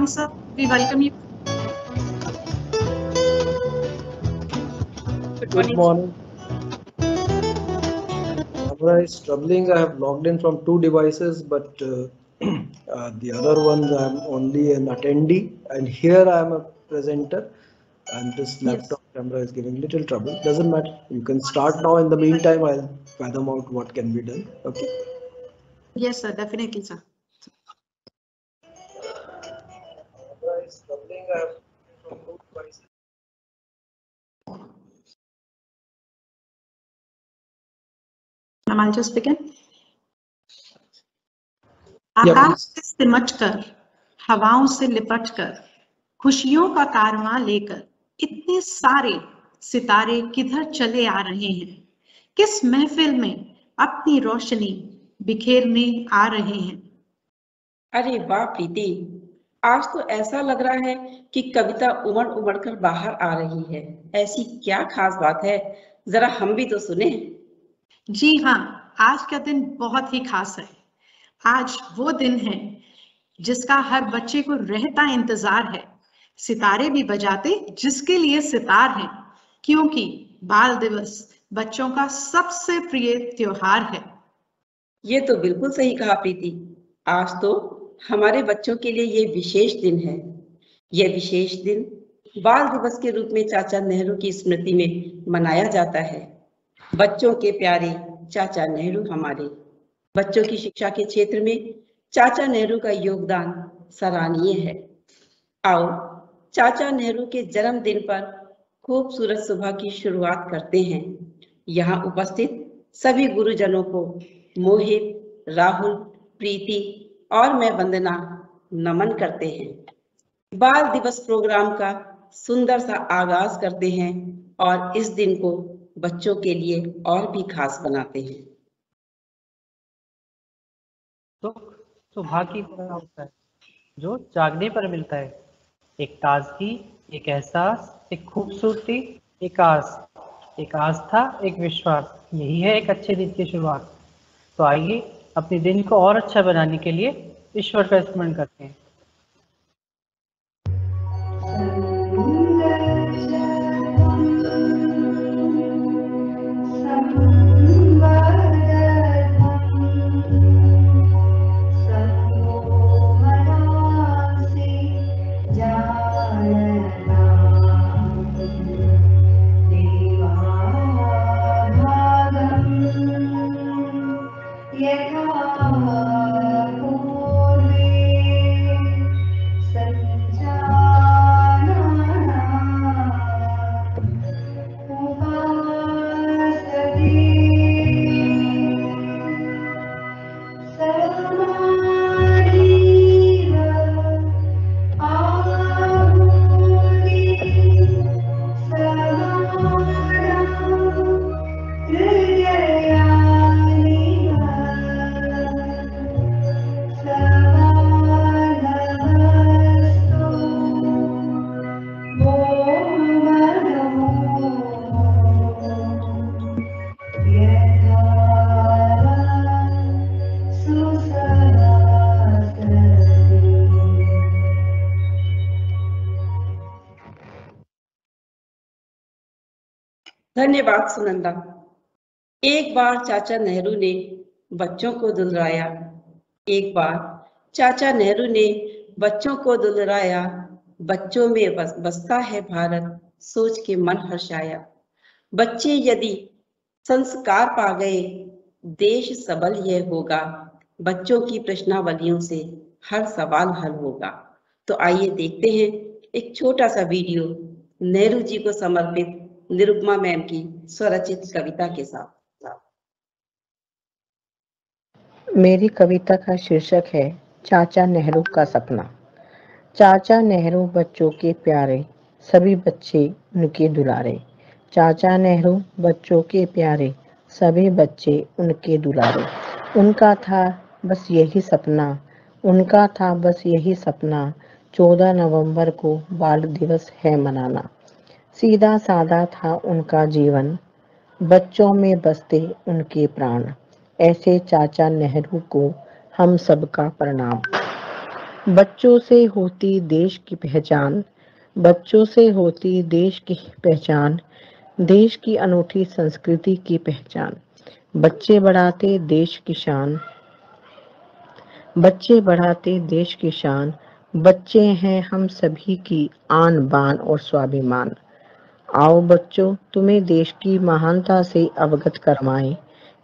morning, sir. We welcome you. Good morning. Camera is troubling. I have logged in from 2 devices, but the other ones I'm only an attendee, and here I am a presenter, and this laptop camera is giving little trouble. Doesn't matter. You can start now. In the meantime, I'll fathom out what can be done. Okay. Yes, sir. Definitely, sir. Camera is troubling. I have from 2 devices. Ma'am, I'll just begin. Yeah, Akash please. से सिमटकर, हवाओं से लिपटकर, खुशियों का कारवां लेकर इतने सारे सितारे किधर चले आ रहे हैं, किस महफिल में अपनी रोशनी बिखेरने आ रहे हैं। अरे वाह प्रीति, आज तो ऐसा लग रहा है कि कविता उमड़ उमड़ कर बाहर आ रही है। ऐसी क्या खास बात है, जरा हम भी तो सुने। जी हाँ, आज का दिन बहुत ही खास है। आज वो दिन है जिसका हर बच्चे को रहता इंतजार है। सितारे भी बजाते जिसके लिए सितार है, क्योंकि बाल दिवस बच्चों का सबसे प्रिय त्योहार है। ये तो बिल्कुल सही कहा प्रीति। आज तो हमारे बच्चों के लिए ये विशेष दिन है। यह विशेष दिन बाल दिवस के रूप में चाचा नेहरू की स्मृति में मनाया जाता है। बच्चों के प्यारे चाचा नेहरू हमारे बच्चों की शिक्षा के क्षेत्र में चाचा नेहरू का योगदान सराहनीय है। आओ चाचा नेहरू के जन्मदिन पर खूबसूरत सुबह की शुरुआत करते हैं। यहाँ उपस्थित सभी गुरुजनों को मोहित, राहुल, प्रीति और मैं वंदना नमन करते हैं। बाल दिवस प्रोग्राम का सुंदर सा आगाज करते हैं और इस दिन को बच्चों के लिए और भी खास बनाते हैं। सुबह की तरह होता है जो जागने पर मिलता है। एक ताजगी, एक एहसास, एक खूबसूरती, एक आस, एक आस्था, एक विश्वास। यही है एक अच्छे दिन की शुरुआत। तो आइए अपने दिन को और अच्छा बनाने के लिए ईश्वर का स्मरण करते हैं। धन्यवाद सुनंदा। एक बार चाचा नेहरू ने बच्चों को दुलराया, एक बार चाचा नेहरू ने बच्चों को दुलराया, बच्चों में बसता है भारत, सोच के मन हर्षाया। बच्चे यदि संस्कार पा गए, देश सबल यह होगा, बच्चों की प्रश्नावलियों से हर सवाल हल होगा। तो आइए देखते हैं एक छोटा सा वीडियो नेहरू जी को समर्पित निरुपमा मैम की स्वरचित कविता के साथ। मेरी कविता का शीर्षक है चाचा नेहरू का सपना। चाचा नेहरू बच्चों के प्यारे, सभी बच्चे उनके दुलारे। चाचा नेहरू बच्चों के प्यारे, सभी बच्चे उनके दुलारे। उनका था बस यही सपना, उनका था बस यही सपना, 14 नवंबर को बाल दिवस है मनाना। सीधा साधा था उनका जीवन, बच्चों में बसते उनके प्राण। ऐसे चाचा नेहरू को हम सबका प्रणाम। बच्चों से होती देश की पहचान, बच्चों से होती देश की पहचान, देश की अनूठी संस्कृति की पहचान। बच्चे बढ़ाते देश की शान, बच्चे बढ़ाते देश की शान, बच्चे हैं हम सभी की आन बान और स्वाभिमान। आओ बच्चों, तुम्हें देश की महानता से अवगत करवाएं,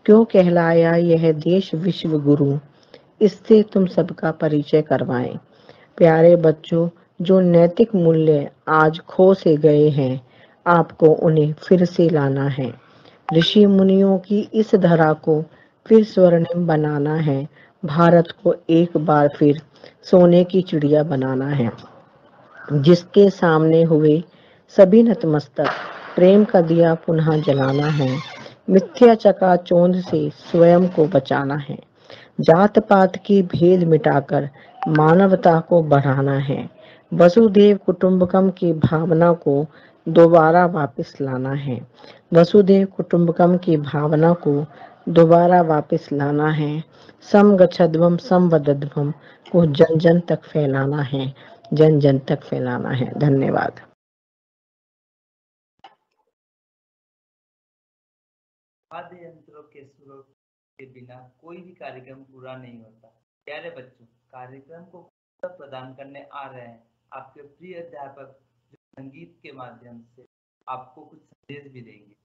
क्यों कहलाया यह देश विश्व गुरु, इससे तुम सबका परिचय करवाएं। प्यारे बच्चों, जो नैतिक मूल्य आज खो से गए हैं, आपको उन्हें फिर से लाना है। ऋषि मुनियों की इस धरा को फिर स्वर्णिम बनाना है। भारत को एक बार फिर सोने की चिड़िया बनाना है, जिसके सामने हुए सभी नतमस्तक। प्रेम का दिया पुनः जलाना है, मिथ्या चकाचौंध से स्वयं को बचाना है। जात पात की भेद मिटाकर मानवता को बढ़ाना है। वसुधैव कुटुंबकम की भावना को दोबारा वापस लाना है। वसुधैव कुटुंबकम की भावना को दोबारा वापस लाना है। समगच्छध्वम समवदध्वम को जन जन तक फैलाना है, जन जन तक फैलाना है। धन्यवाद। वाद्य यंत्रों के सुरों के बिना कोई भी कार्यक्रम पूरा नहीं होता। प्यारे बच्चों, कार्यक्रम को प्रदान करने आ रहे हैं आपके प्रिय अध्यापक, जो संगीत के माध्यम से आपको कुछ संदेश भी देंगे।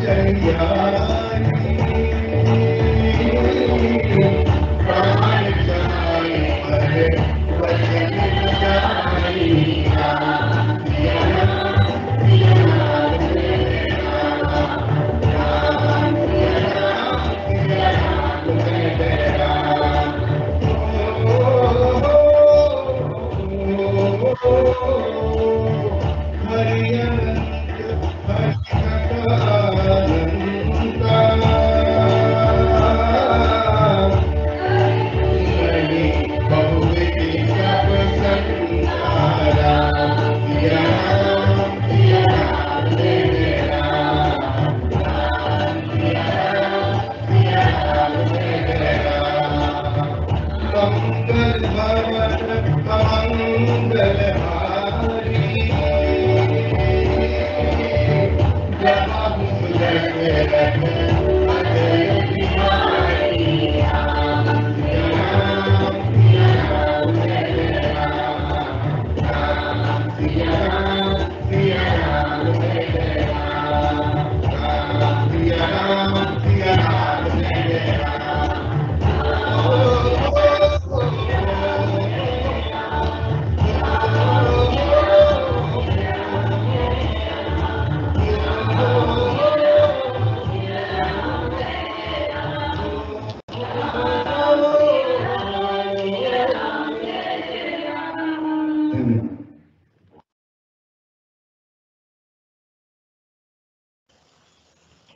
Jaya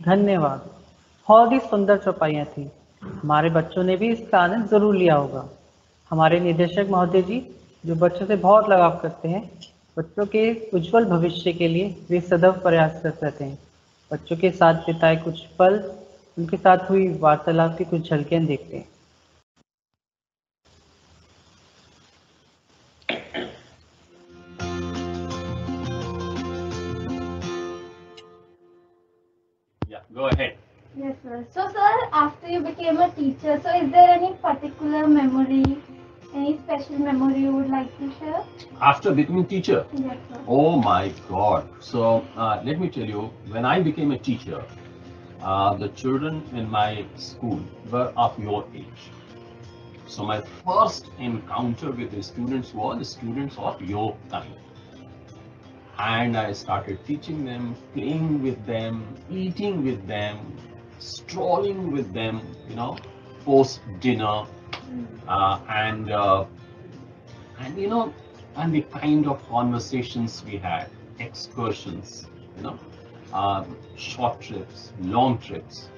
धन्यवाद। बहुत ही सुंदर चौपाइयाँ थी। हमारे बच्चों ने भी इसका आनंद जरूर लिया होगा। हमारे निदेशक महोदय जी, जो बच्चों से बहुत लगाव करते हैं, बच्चों के उज्जवल भविष्य के लिए वे सदैव प्रयासरत रहते हैं। बच्चों के साथ बिताए कुछ पल, उनके साथ हुई वार्तालाप की कुछ झलकियां देखते हैं। Yeah, go ahead. Yes, sir. So, sir, after you became a teacher, so is there any particular memory, any special memory you would like to share? After becoming teacher? Yes, sir. Oh my God. So let me tell you, when I became a teacher, the children in my school were of your age. So my first encounter with the students was students of your time. And I started teaching them, playing with them, eating with them, strolling with them, you know, post dinner, and you know, and the kind of conversations we had, excursions, you know, short trips, long trips.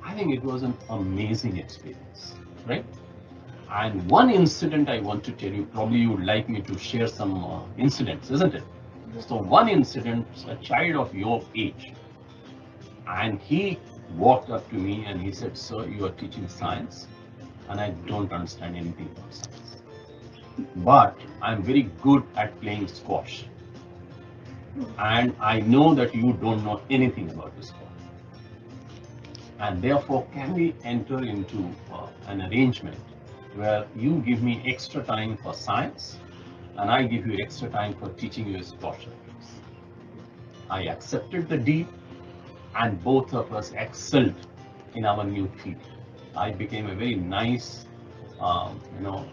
I think it was an amazing experience, right? And one incident I want to tell you, probably you would like me to share some incidents, isn't it? So one incident, a child of your age, and he walked up to me and he said, "Sir, you are teaching science and I don't understand anything about science. But I'm very good at playing squash. And I know that you don't know anything about the sport. And therefore, can we enter into an arrangement where you give me extra time for science and I give you extra time for teaching you squash?" I accepted the deal and both of us excelled in our new field. I became a very nice, you know,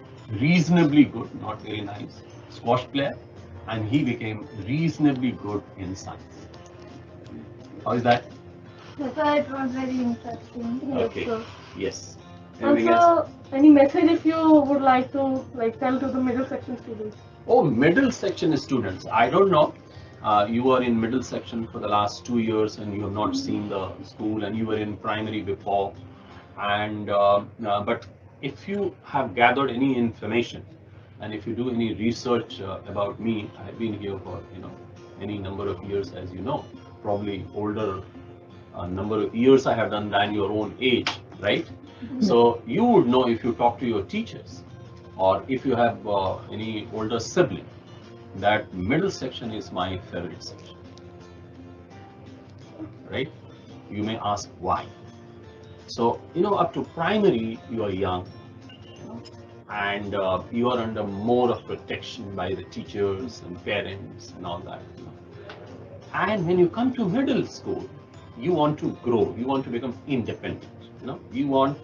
reasonably good, not very nice, squash player, and he became reasonably good in science. How is that? Yes, sir, it was very interesting. Okay. Sir. Yes. Anything else? Also, any message if you would like to tell to the middle section students? Oh, middle section students. I don't know. You were in middle section for the last 2 years and you have not seen the school, and you were in primary before. And but if you have gathered any information and if you do any research about me, I've been here for any number of years, as you know, probably older number of years I have done than your own age, right? So you would know if you talk to your teachers or if you have any older sibling, that middle section is my favorite section, right? You may ask why. So, up to primary, you are young, and you are under more of protection by the teachers and parents and all that. And when you come to middle school, you want to grow, you want to become independent. You want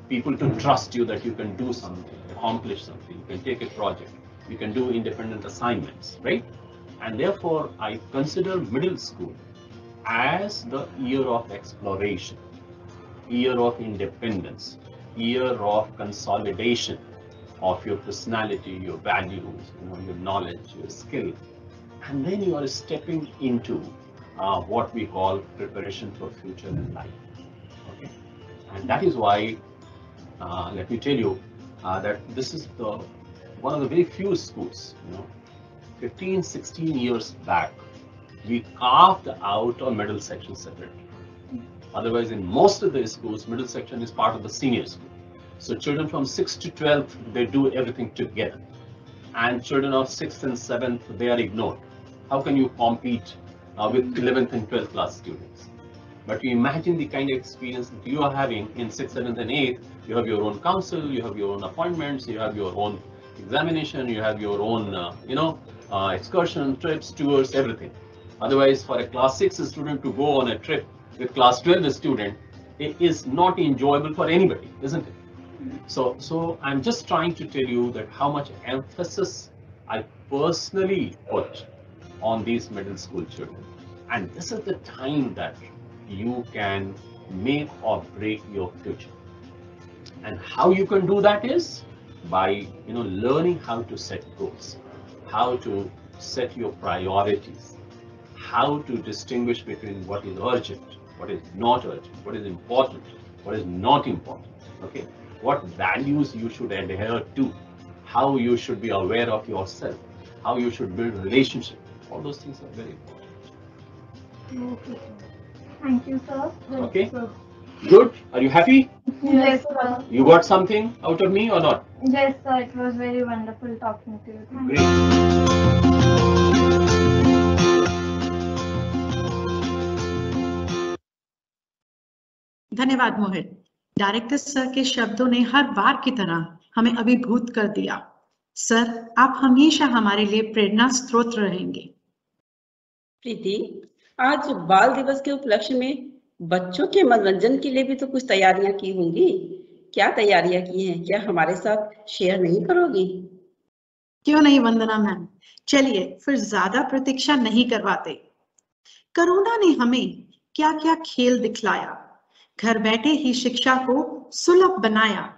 people to trust you that you can do something, accomplish something, you can take a project, you can do independent assignments, right? And therefore, I consider middle school as the year of exploration, year of independence, year of consolidation of your personality, your values, your knowledge, your skill. And then you are stepping into what we call preparation for future in life. Okay, and that is why, let me tell you that this is one of the very few schools. 15, 16 years back, we carved out a middle section separately. Otherwise, in most of the schools, middle section is part of the senior school. So children from 6th to 12th, they do everything together. And children of 6th and 7th, they are ignored. How can you compete with 11th and 12th class students? But you imagine the kind of experience that you are having in 6th, 7th and 8th. You have your own council, you have your own appointments, you have your own examination, you have your own, excursion, trips, tours, everything. Otherwise, for a class 6 student to go on a trip with class 12 student, it is not enjoyable for anybody, isn't it? So I'm just trying to tell you that how much emphasis I personally put on these middle school children. And this is the time that you can make or break your future. And how you can do that is by learning how to set goals. how to set your priorities, how to distinguish between what is urgent, what is not urgent, what is important, what is not important, okay? What values you should adhere to, how you should be aware of yourself, how you should build relationship. All those things are very important. Okay. Thank you, sir. Okay? Good. Are you happy? Yes, sir. You got something out of me or not? Yes, sir. It was very wonderful talking to you. Thank you. Great. धन्यवाद मोहित। Director sir के शब्दों ने हर बार की तरह हमें अभिभूत कर दिया। सर, आप हमेशा हमारे लिए प्रेरणा स्रोत रहेंगे। प्रीति, आज बाल दिवस के उपलक्ष्य में बच्चों के मनोरंजन के लिए भी तो कुछ तैयारियां की होंगी। क्या तैयारियां की हैं? क्या हमारे साथ शेयर नहीं करोगी? क्यों नहीं वंदना मैम, चलिए फिर ज्यादा प्रतीक्षा नहीं करवाते। कोरोना ने हमें क्या क्या खेल दिखलाया, घर बैठे ही शिक्षा को सुलभ बनाया।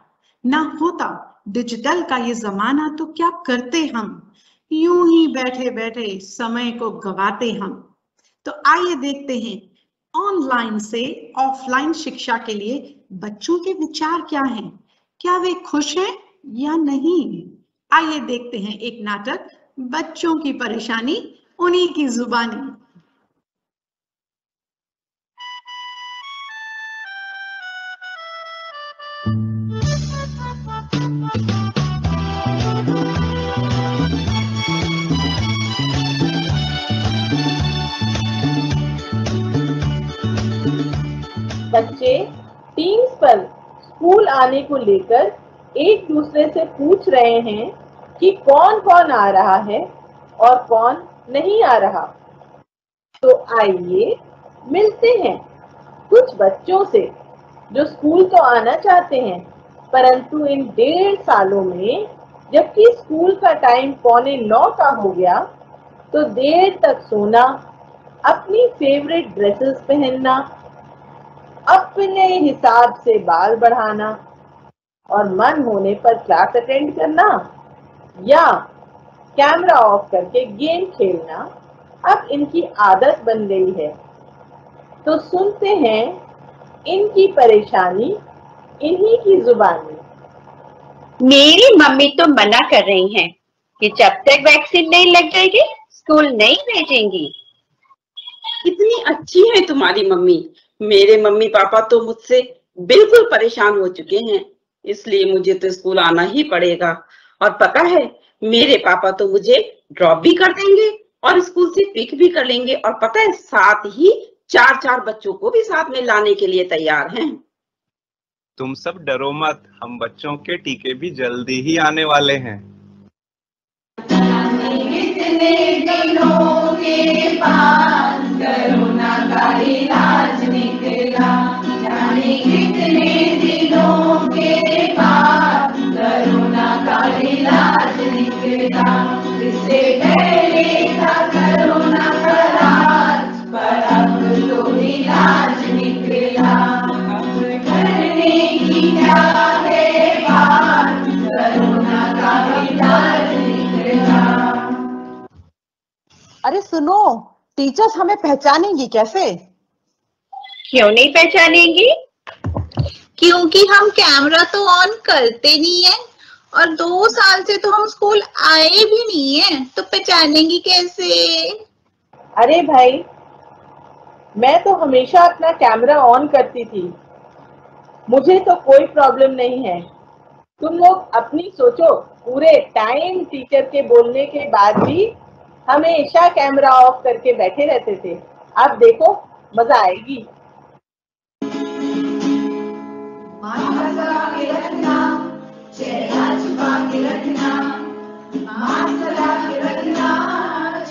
ना होता डिजिटल का ये जमाना तो क्या करते हम, यूं ही बैठे बैठे समय को गवाते हम। तो आइए देखते हैं ऑनलाइन से ऑफलाइन शिक्षा के लिए बच्चों के विचार क्या हैं, क्या वे खुश हैं या नहीं। आइए देखते हैं एक नाटक, बच्चों की परेशानी उन्हीं की जुबानी। बच्चे टीम्स पर स्कूल आने को लेकर एक दूसरे से पूछ रहे हैं कि कौन कौन आ रहा है और कौन नहीं आ रहा। तो आइए मिलते हैं कुछ बच्चों से जो स्कूल तो आना चाहते हैं, परंतु इन 1.5 सालों में जबकि स्कूल का टाइम 8:45 का हो गया तो देर तक सोना, अपनी फेवरेट ड्रेसेस पहनना, अपने हिसाब से बाल बढ़ाना और मन होने पर क्लास अटेंड करना या कैमरा ऑफ करके गेम खेलना अब इनकी आदत बन गई है। तो सुनते हैं इनकी परेशानी इन्हीं की जुबानी। मेरी मम्मी तो मना कर रही हैं कि जब तक वैक्सीन नहीं लग जाएगी स्कूल नहीं भेजेंगी। कितनी अच्छी है तुम्हारी मम्मी। मेरे मम्मी पापा तो मुझसे बिल्कुल परेशान हो चुके हैं, इसलिए मुझे तो स्कूल आना ही पड़ेगा। और पता है मेरे पापा तो मुझे ड्रॉप भी कर देंगे और स्कूल से पिक भी कर लेंगे, और पता है साथ ही 4 बच्चों को भी साथ में लाने के लिए तैयार हैं। तुम सब डरो मत, हम बच्चों के टीके भी जल्दी ही आने वाले हैं। कितने दिनों के बाद कोरोना का इलाज निकला, जाने कितने दिनों के बाद कोरोना का इलाज निकला। इससे पहले था कोरोना का राज, पर अब तो इलाज निकला। अब करने की क्या है बात, कोरोना का इलाज निकला। अरे सुनो, टीचर्स हमें पहचानेंगी कैसे? क्यों नहीं पहचानेंगी? क्योंकि हम कैमरा तो ऑन करते नहीं है और 2 साल से तो हम स्कूल आए भी नहीं है, तो पहचानेंगी कैसे? अरे भाई, मैं तो हमेशा अपना कैमरा ऑन करती थी, मुझे तो कोई प्रॉब्लम नहीं है। तुम लोग अपनी सोचो, पूरे टाइम टीचर के बोलने के बाद भी हमेशा कैमरा ऑफ करके बैठे रहते थे। अब देखो मजा आएगी। मास्क लगा के रखना, चेहरा छुपा के रखना, मास्क लगा के रखना,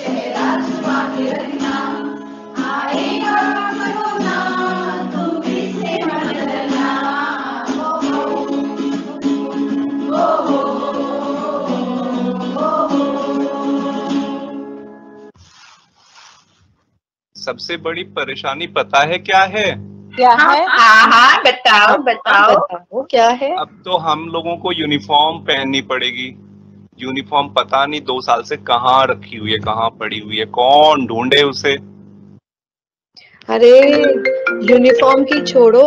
चेहरा छुपा के रखना। आएगा कोरोना, तुम इससे मत डरना। सबसे बड़ी परेशानी पता है क्या है? क्या है? हाँ बताओ बताओ। वो क्या है? अब तो हम लोगों को यूनिफॉर्म पहननी पड़ेगी। यूनिफॉर्म पता नहीं 2 साल से कहाँ रखी हुई है, कहाँ पड़ी हुई है, कौन ढूंढे उसे। अरे यूनिफॉर्म की छोड़ो,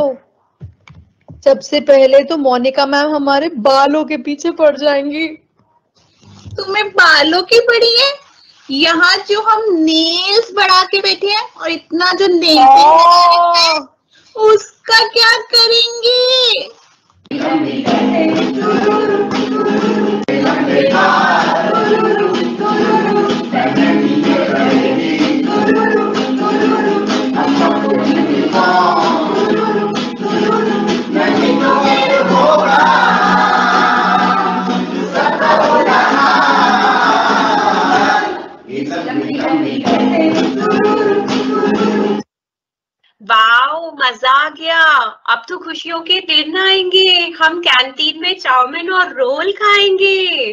सबसे पहले तो मोनिका मैम हमारे बालों के पीछे पड़ जाएंगी। तुम्हें बालों की पड़ी है? यहाँ जो हम नेल्स बढ़ा के बैठे हैं और इतना जो नेल पेंट उसका क्या करेंगे? वाओ, मजा आ गया। अब तो खुशियों के दिन आएंगे, हम कैंटीन में चाउमीन और रोल खाएंगे।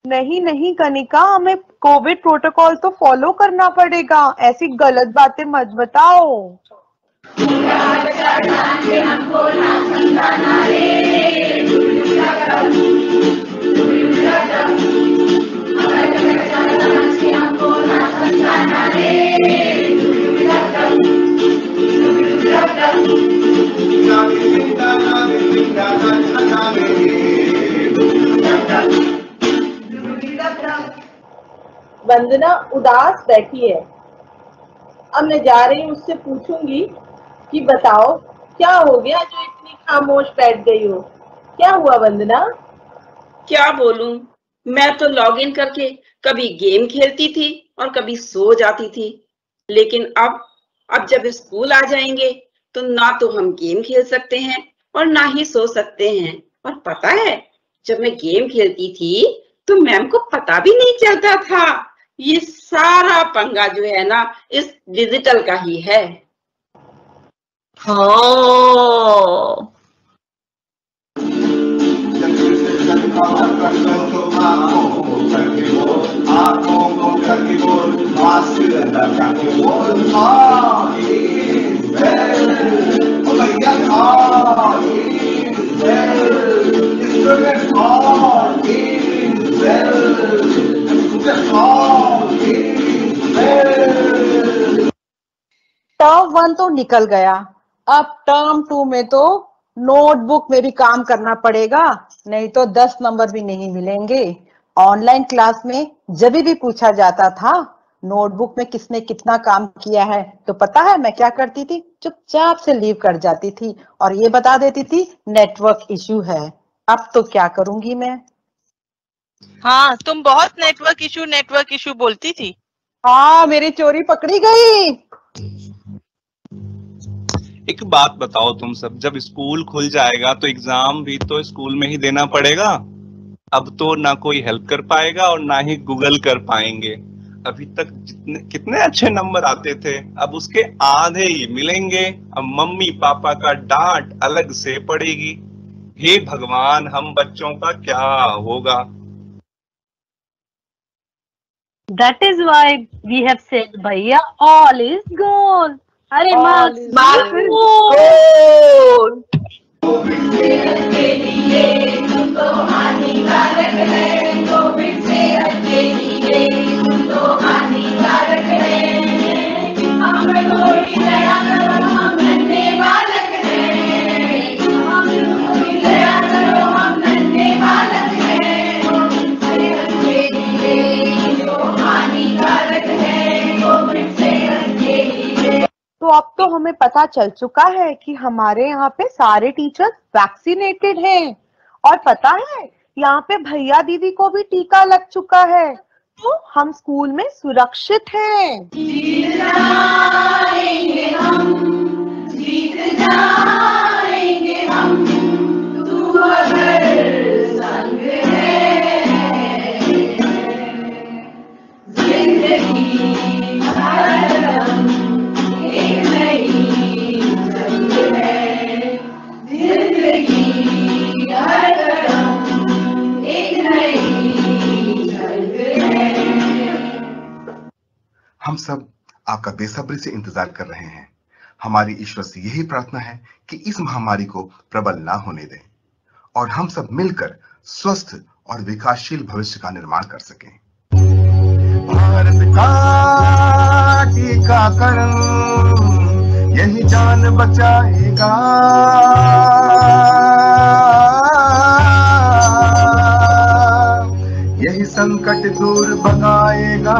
नहीं नहीं कनिका, हमें कोविड प्रोटोकॉल तो फॉलो करना पड़ेगा, ऐसी गलत बातें मत बताओ। वंदना उदास बैठी है। अब मैं जा रही हूँ, उससे पूछूंगी कि बताओ क्या हो गया जो इतनी खामोश बैठ गई हो। क्या हुआ वंदना? क्या बोलूं, मैं तो लॉगिन करके कभी गेम खेलती थी और कभी सो जाती थी, लेकिन अब जब स्कूल आ जाएंगे तो ना तो हम गेम खेल सकते हैं और ना ही सो सकते हैं। और पता है, जब मैं गेम खेलती थी तो मैम को पता भी नहीं चलता था। ये सारा पंगा जो है ना, इस डिजिटल का ही है। हाँ। टर्म 1 तो निकल गया, अब टर्म 2 में तो नोटबुक में भी काम करना पड़ेगा, नहीं तो 10 नंबर भी नहीं मिलेंगे। ऑनलाइन क्लास में जब भी पूछा जाता था नोटबुक में किसने कितना काम किया है, तो पता है मैं क्या करती थी? चुपचाप से लीव कर जाती थी और ये बता देती थी नेटवर्क इश्यू है। अब तो क्या करूंगी मैं? हाँ, तुम बहुत नेटवर्क इशू बोलती थी। हाँ, मेरी चोरी पकड़ी गई। एक बात बताओ तुम सब, जब स्कूल खुल जाएगा तो एग्जाम भी तो स्कूल में ही देना पड़ेगा। अब तो ना कोई हेल्प कर पाएगा और ना ही गूगल कर पाएंगे। अभी तक कितने अच्छे नंबर आते थे, अब उसके आधे ही मिलेंगे। अब मम्मी पापा का डांट अलग से पड़ेगी। हे भगवान, हम बच्चों का क्या होगा? That is why we have said, भैया, all is gone. अरे मार्क्स गॉन। सेहत के लिए तुम तो हानिकारक है, कोविड सेहत के लिए तुम तो हानिकारक है। हम कोई दया करो, हम नन्हे बालक हैं। हम कोई दया करो, हम नन्हे बालक हैं। सेहत के लिए जो हानिकारक है, कोविड सेहत के लिए। तो अब तो हमें पता चल चुका है कि हमारे यहाँ पे सारे टीचर्स वैक्सीनेटेड हैं और पता है यहाँ पे भैया दीदी को भी टीका लग चुका है, तो हम स्कूल में सुरक्षित हैं। जीत जाएंगे हम, जीत जाएंगे हम, तू अगर संग है। जिंदगी हर दम एक नई जंग है। जिंदगी हर दम एक नई जंग है। हम सब आपका बेसब्री से इंतजार कर रहे हैं। हमारी ईश्वर से यही प्रार्थना है कि इस महामारी को प्रबल ना होने दें और हम सब मिलकर स्वस्थ और विकासशील भविष्य का निर्माण कर सकें। भारत का टीकाकरण यही जान बचाएगा, यही संकट दूर भगाएगा।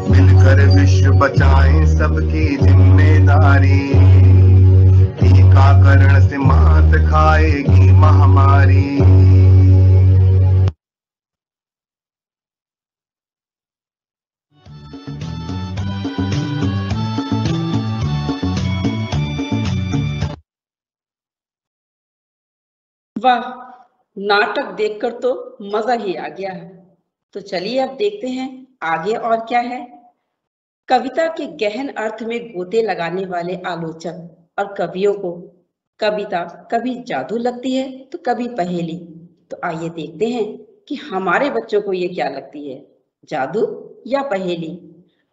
मिलकर विश्व बचाएं सबकी जिम्मेदारी, टीकाकरण से मात खाएगी महामारी। वाह, नाटक देखकर तो मजा ही आ गया है। तो चलिए अब देखते हैं आगे और क्या है। कविता के गहन अर्थ में गोते लगाने वाले आलोचक और कवियों को कविता कभी जादू लगती है तो कभी पहेली। तो आइए देखते हैं कि हमारे बच्चों को ये क्या लगती है, जादू या पहेली।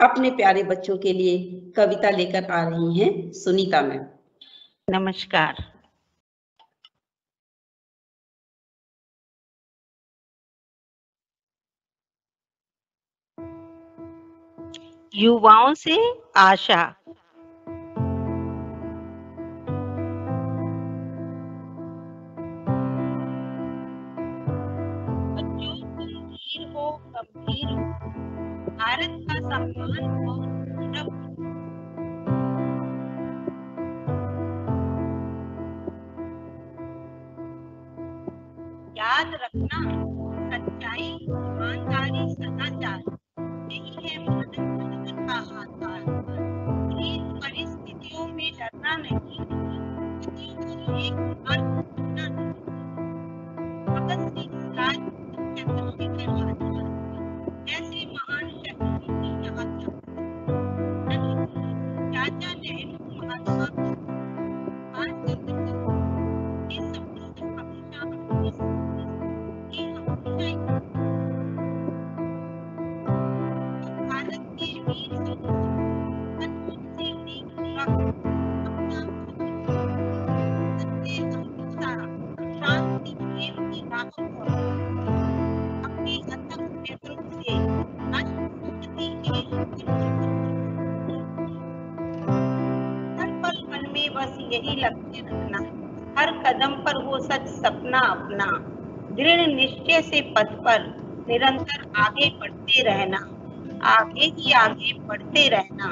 अपने प्यारे बच्चों के लिए कविता लेकर आ रही हैं सुनीता मैम। नमस्कार। युवाओं से आशा। बच्चों, गंभीर हो, गंभीर हो, भारत का सम्मान हो, गौरव हो। याद रखना, सच्चाई, ईमानदारी, सदाचार यही है मानव जीवन का आधार। इन परिस्थितियों में डरना नहीं, एक अर्थ करना नहीं। भगत सिंह, राजगुरु, चंद्रशेखर आजाद जैसे महान शहीदों की याद चाचा नेहरू, महात्मा गांधी, ये सब हमेशा अपनी भारत के वीर शांति प्रेम की राहों पर अपने अथक नेतृत्व से राष्ट्रपति के हर पल मन में बस यही लक्ष्य रखना, हर कदम पर वो सच सपना अपना, दृढ़ निश्चय से पथ पर निरंतर आगे बढ़ते रहना, आगे ही आगे बढ़ते रहना।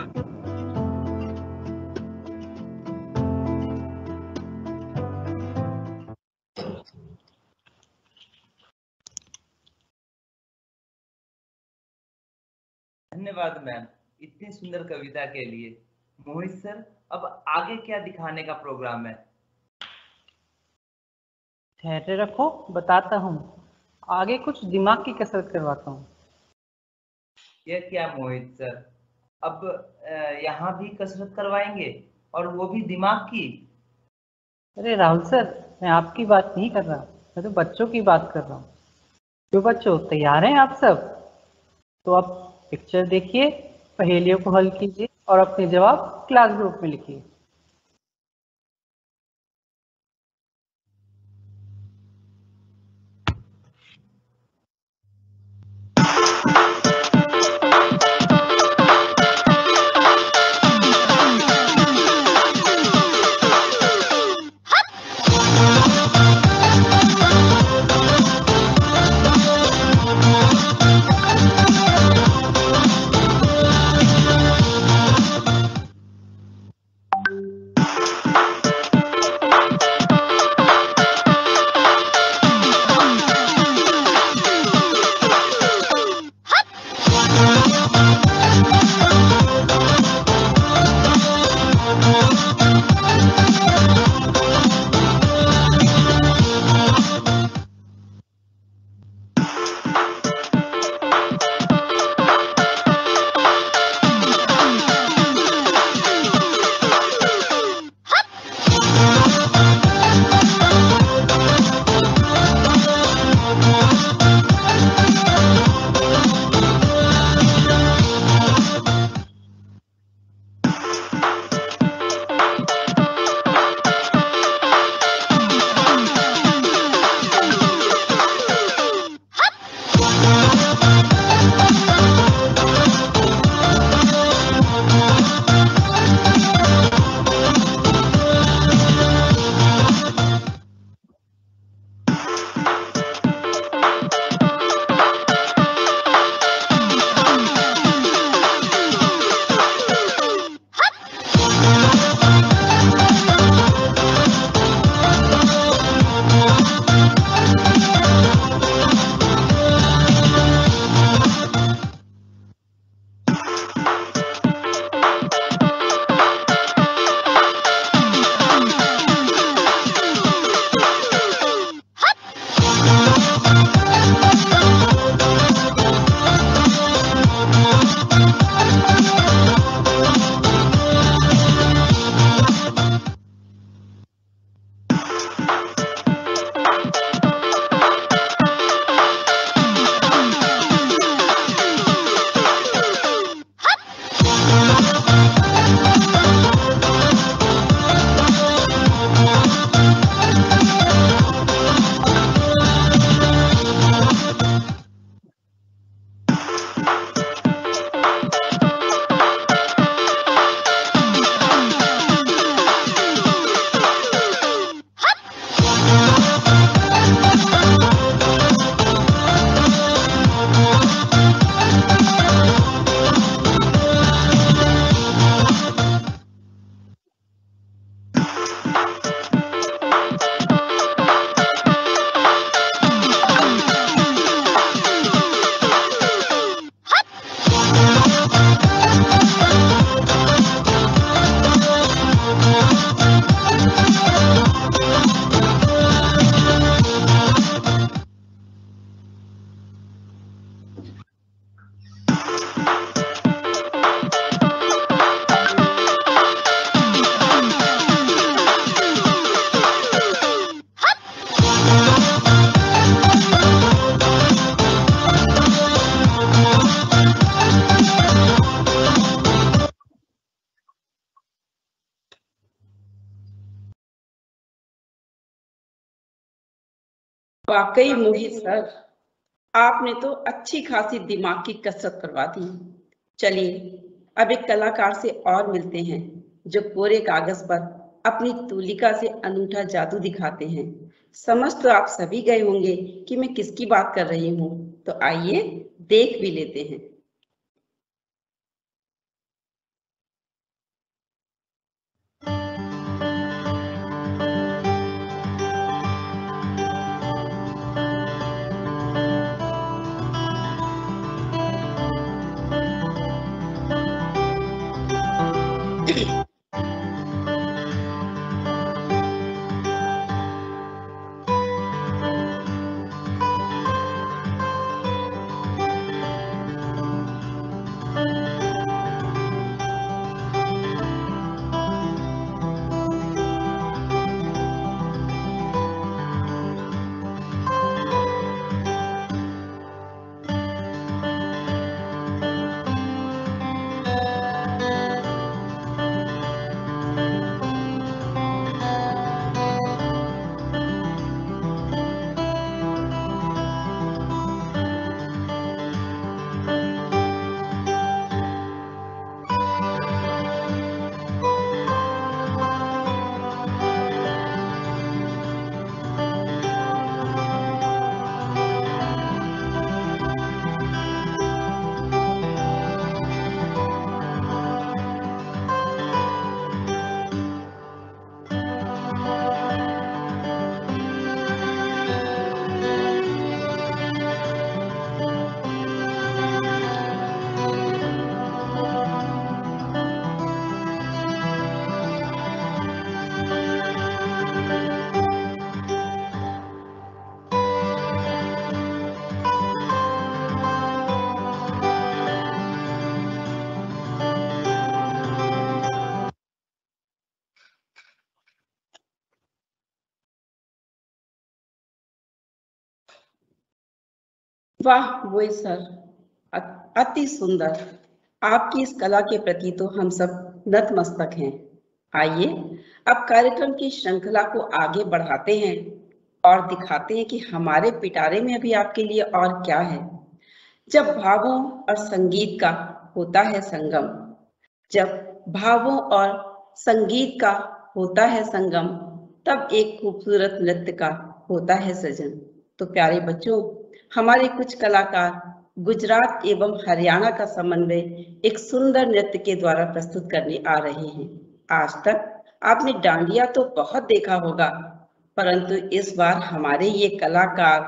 धन्यवाद मैम इतनी सुंदर कविता के लिए। मोहित सर, अब आगे क्या दिखाने का प्रोग्राम है? ठहरे रखो, बताता हूँ। आगे कुछ दिमाग की कसरत करवाता हूँ। यह क्या मोहित सर, अब यहाँ भी कसरत करवाएंगे और वो भी दिमाग की? अरे राहुल सर, मैं आपकी बात नहीं कर रहा, मैं तो बच्चों की बात कर रहा हूँ। क्यों बच्चों, तैयार हैं आप सब? तो आप पिक्चर देखिए, पहेलियों को हल कीजिए और अपने जवाब क्लास ग्रुप में लिखिए। वाकई मोहित सर, आपने तो अच्छी खासी दिमाग की कसरत करवा दी। चलिए अब एक कलाकार से और मिलते हैं जो कोरे कागज पर अपनी तूलिका से अनूठा जादू दिखाते हैं। समझ तो आप सभी गए होंगे कि मैं किसकी बात कर रही हूँ, तो आइए देख भी लेते हैं। वाह मोहित सर, अति सुंदर। आपकी इस कला के प्रति तो हम सब नतमस्तक हैं। आइए अब कार्यक्रम की श्रृंखला को आगे बढ़ाते हैं और दिखाते हैं कि हमारे पिटारे में अभी आपके लिए और क्या है। जब भावों और संगीत का होता है संगम, जब भावों और संगीत का होता है संगम, तब एक खूबसूरत नृत्य का होता है सृजन। तो प्यारे बच्चों, हमारे कुछ कलाकार गुजरात एवं हरियाणा का समन्वय एक सुंदर नृत्य के द्वारा प्रस्तुत करने आ रहे हैं। आज तक आपने डांडिया तो बहुत देखा होगा, परंतु इस बार हमारे ये कलाकार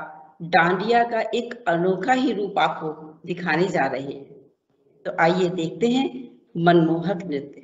डांडिया का एक अनोखा ही रूप आपको दिखाने जा रहे हैं। तो आइए देखते हैं मनमोहक नृत्य।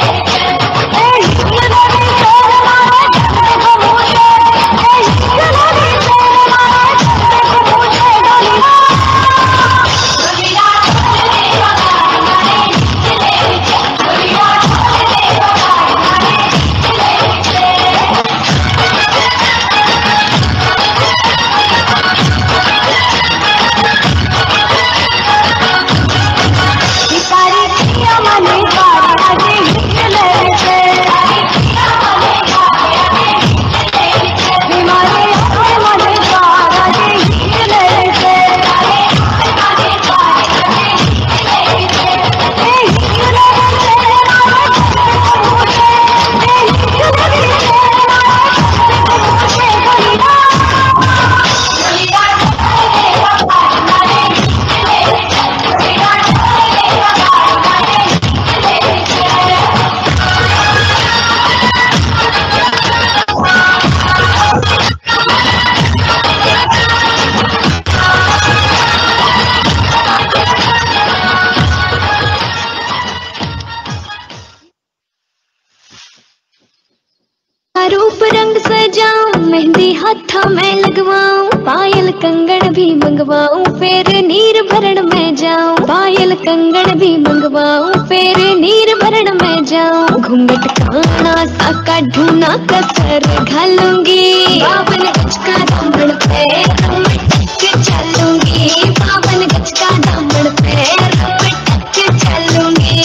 Thank you. मेहंदी हाथों में लगवाऊं, पायल कंगन भी मंगवाऊं, फिर नीर भरण में जाऊं। पायल कंगन भी मंगवाऊं, फिर नीर भरण में जाऊं। घूंघट काना सा काढूं कसर घालूंगी, बावन गज का दामन पे रमटक चलूंगी। बावन गज का दामन पे रमटक चलूंगी।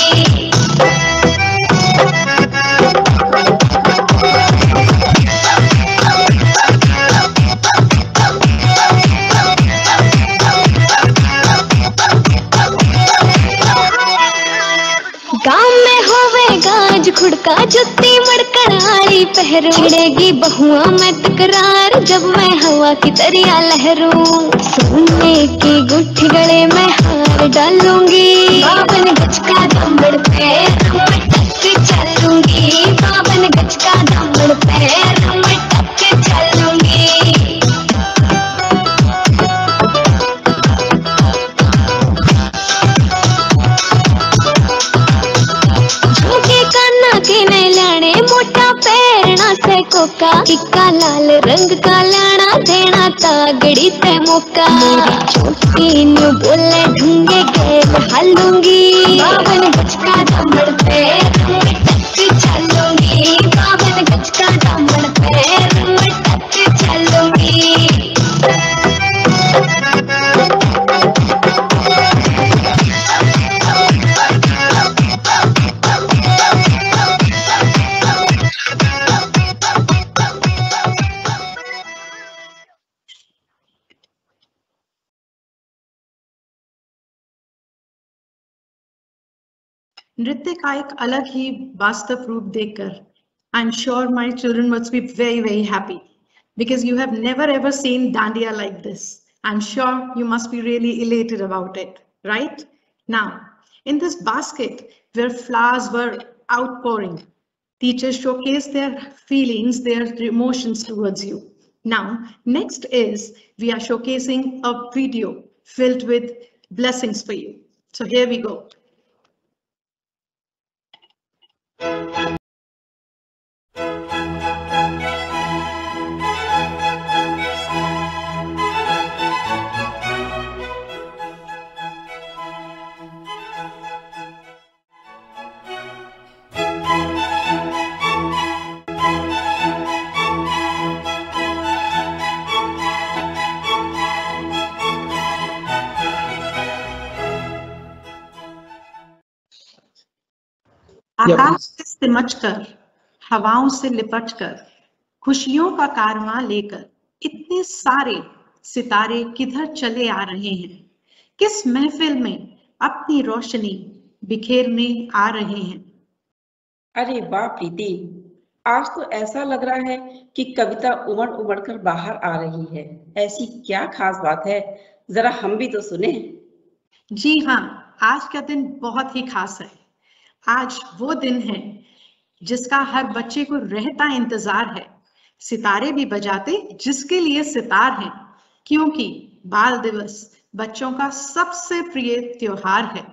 गाँव में होवे गाज खुड़का जुत्ती मड़कड़ाई पहरू, छिड़ेगी बहुआ में तकरार जब मैं हवा की तरिया लहरूं। सोने की गुठी गले में हार डालूंगी, बावन गज का दामन पे रमटक चलूंगी। बावन गज का दामन पे रमटक चलूंगी। मोटा पैरना से कोका, टिक्का लाल रंग का लाना देना तागड़ी ते मौका। मेरी चोटी न्यू बोले ढूंगे गैर हालूंगी, बावन गज का दामन पे रमटक चलूंगी। बावन गज का दामन पे रमटक चलूंगी। नृत्य का एक अलग ही वास्तव रूप देखकर I am sure my children must be very very happy because you have never ever seen dandiya like this. I'm sure you must be really elated about it, right? Now, in this basket where flowers were outpouring, teachers showcased their feelings, their emotions towards you. Now, next is we are showcasing a video filled with blessings for you. So here we go. आकाश से सिमटकर, हवाओं से लिपटकर, खुशियों का कारवां लेकर इतने सारे सितारे किधर चले आ रहे हैं? किस महफिल में अपनी रोशनी बिखेरने आ रहे हैं? अरे वाह प्रीति, आज तो ऐसा लग रहा है कि कविता उमड़ उमड़ कर बाहर आ रही है। ऐसी क्या खास बात है, जरा हम भी तो सुने। जी हाँ, आज का दिन बहुत ही खास है। आज वो दिन है जिसका हर बच्चे को रहता इंतजार है। सितारे भी बजाते जिसके लिए सितार हैं, क्योंकि बाल दिवस बच्चों का सबसे प्रिय त्योहार है।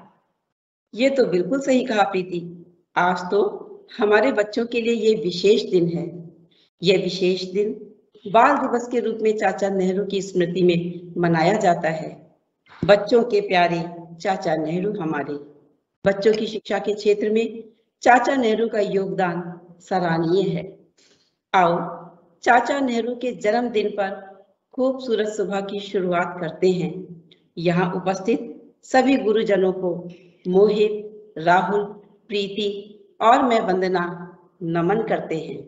ये तो बिल्कुल सही कहा प्रीति, आज तो हमारे बच्चों के लिए ये विशेष दिन है। यह विशेष दिन बाल दिवस के रूप में चाचा नेहरू की स्मृति में मनाया जाता है। बच्चों के प्यारे चाचा नेहरू हमारे बच्चों की शिक्षा के क्षेत्र में चाचा नेहरू का योगदान सराहनीय है। आओ चाचा नेहरू के जन्मदिन पर खूबसूरत सुबह की शुरुआत करते हैं। यहाँ उपस्थित सभी गुरुजनों को मोहित, राहुल, प्रीति और मैं वंदना नमन करते हैं।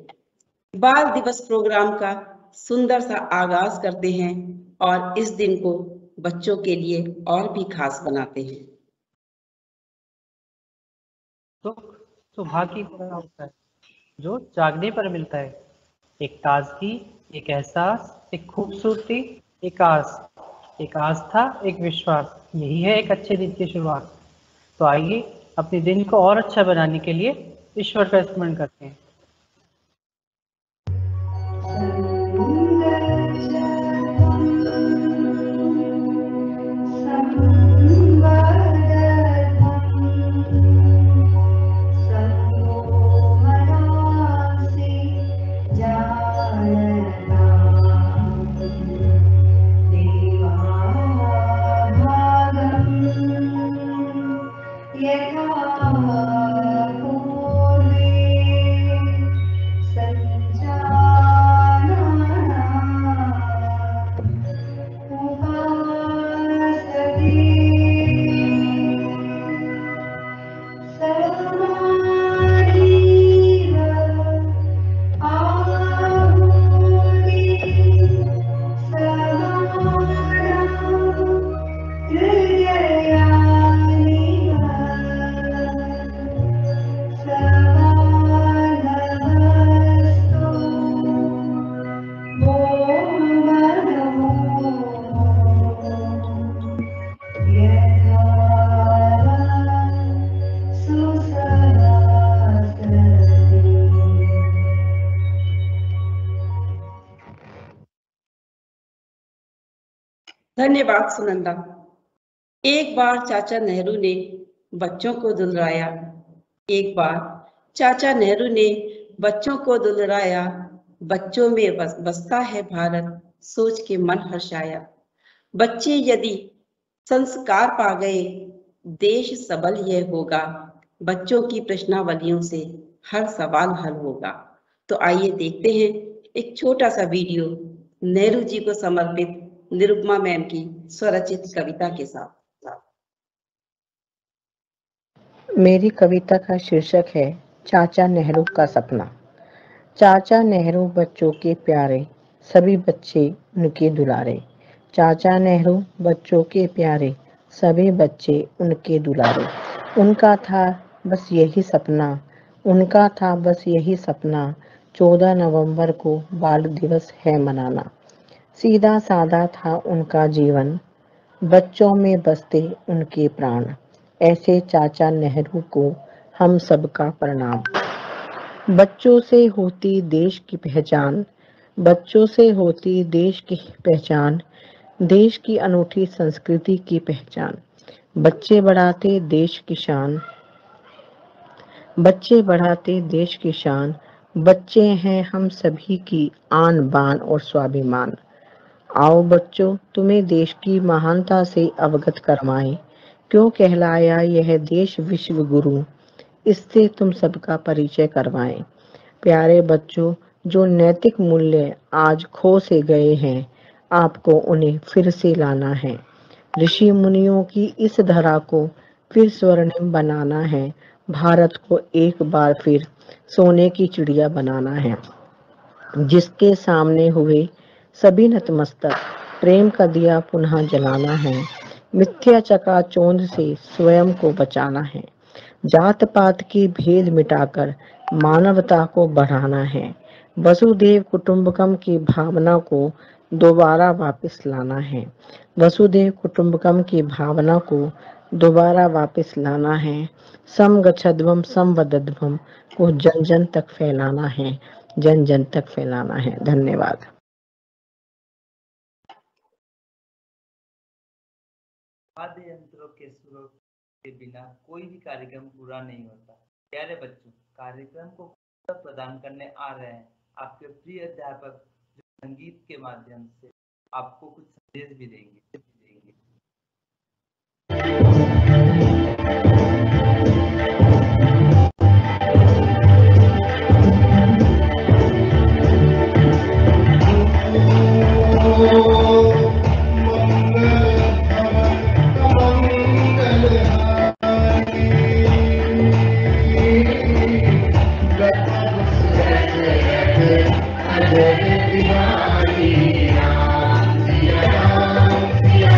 बाल दिवस प्रोग्राम का सुंदर सा आगाज करते हैं और इस दिन को बच्चों के लिए और भी खास बनाते हैं। सुख सौभाग्य भरा होता है जो जागने पर मिलता है। एक ताजगी, एक एहसास, एक खूबसूरती, एक आस, एक आस्था, एक विश्वास, यही है एक अच्छे दिन की शुरुआत। तो आइए अपने दिन को और अच्छा बनाने के लिए ईश्वर का स्मरण करते हैं। Jaya धन्यवाद सुनंदा। एक बार चाचा नेहरू ने बच्चों को दुलराया, एक बार चाचा नेहरू ने बच्चों को दुलराया, बच्चों में बसता है भारत, सोच के मन हर्षाया। बच्चे यदि संस्कार पा गए, देश सबल यह होगा, बच्चों की प्रश्नावलियों से हर सवाल हल होगा। तो आइए देखते हैं एक छोटा सा वीडियो नेहरू जी को समर्पित निरुपमा मैम की स्वरचित कविता के साथ। मेरी कविता का शीर्षक है चाचा नेहरू का सपना। चाचा नेहरू बच्चों के प्यारे, सभी बच्चे उनके दुलारे। चाचा नेहरू बच्चों के प्यारे, सभी बच्चे उनके दुलारे। उनका था बस यही सपना, उनका था बस यही सपना, 14 नवंबर को बाल दिवस है मनाना। सीधा साधा था उनका जीवन, बच्चों में बसते उनके प्राण। ऐसे चाचा नेहरू को हम सबका प्रणाम। बच्चों से होती देश की पहचान, बच्चों से होती देश की पहचान, देश की अनूठी संस्कृति की पहचान। बच्चे बढ़ाते देश की शान, बच्चे बढ़ाते देश की शान। बच्चे हैं हम सभी की आन बान और स्वाभिमान। आओ बच्चों तुम्हें देश की महानता से अवगत करवाएं, क्यों कहलाया यह देश विश्व गुरु, इससे तुम सबका परिचय करवाएं। प्यारे बच्चों, जो नैतिक मूल्य आज खो से गए हैं, आपको उन्हें फिर से लाना है। ऋषि मुनियों की इस धरा को फिर स्वर्णिम बनाना है। भारत को एक बार फिर सोने की चिड़िया बनाना है, जिसके सामने हुए सभी नतमस्तक। प्रेम का दिया पुनः जलाना है, मिथ्या चकाचौंध से स्वयं को बचाना है। जात पात के भेद मिटाकर मानवता को बढ़ाना है। वसुदेव कुटुंबकम की भावना को दोबारा वापस लाना है। वसुदेव कुटुंबकम की भावना को दोबारा वापस लाना है। समगच्छध्वम समवदध्वम को जन जन तक फैलाना है, जन जन तक फैलाना है। धन्यवाद। वाद्य यंत्रों के सुरों के बिना कोई भी कार्यक्रम पूरा नहीं होता। प्यारे बच्चों, कार्यक्रम को प्रदान करने आ रहे हैं आपके प्रिय अध्यापक, जो संगीत के माध्यम से आपको कुछ संदेश भी देंगे। Hare Krishna, Hare Krishna,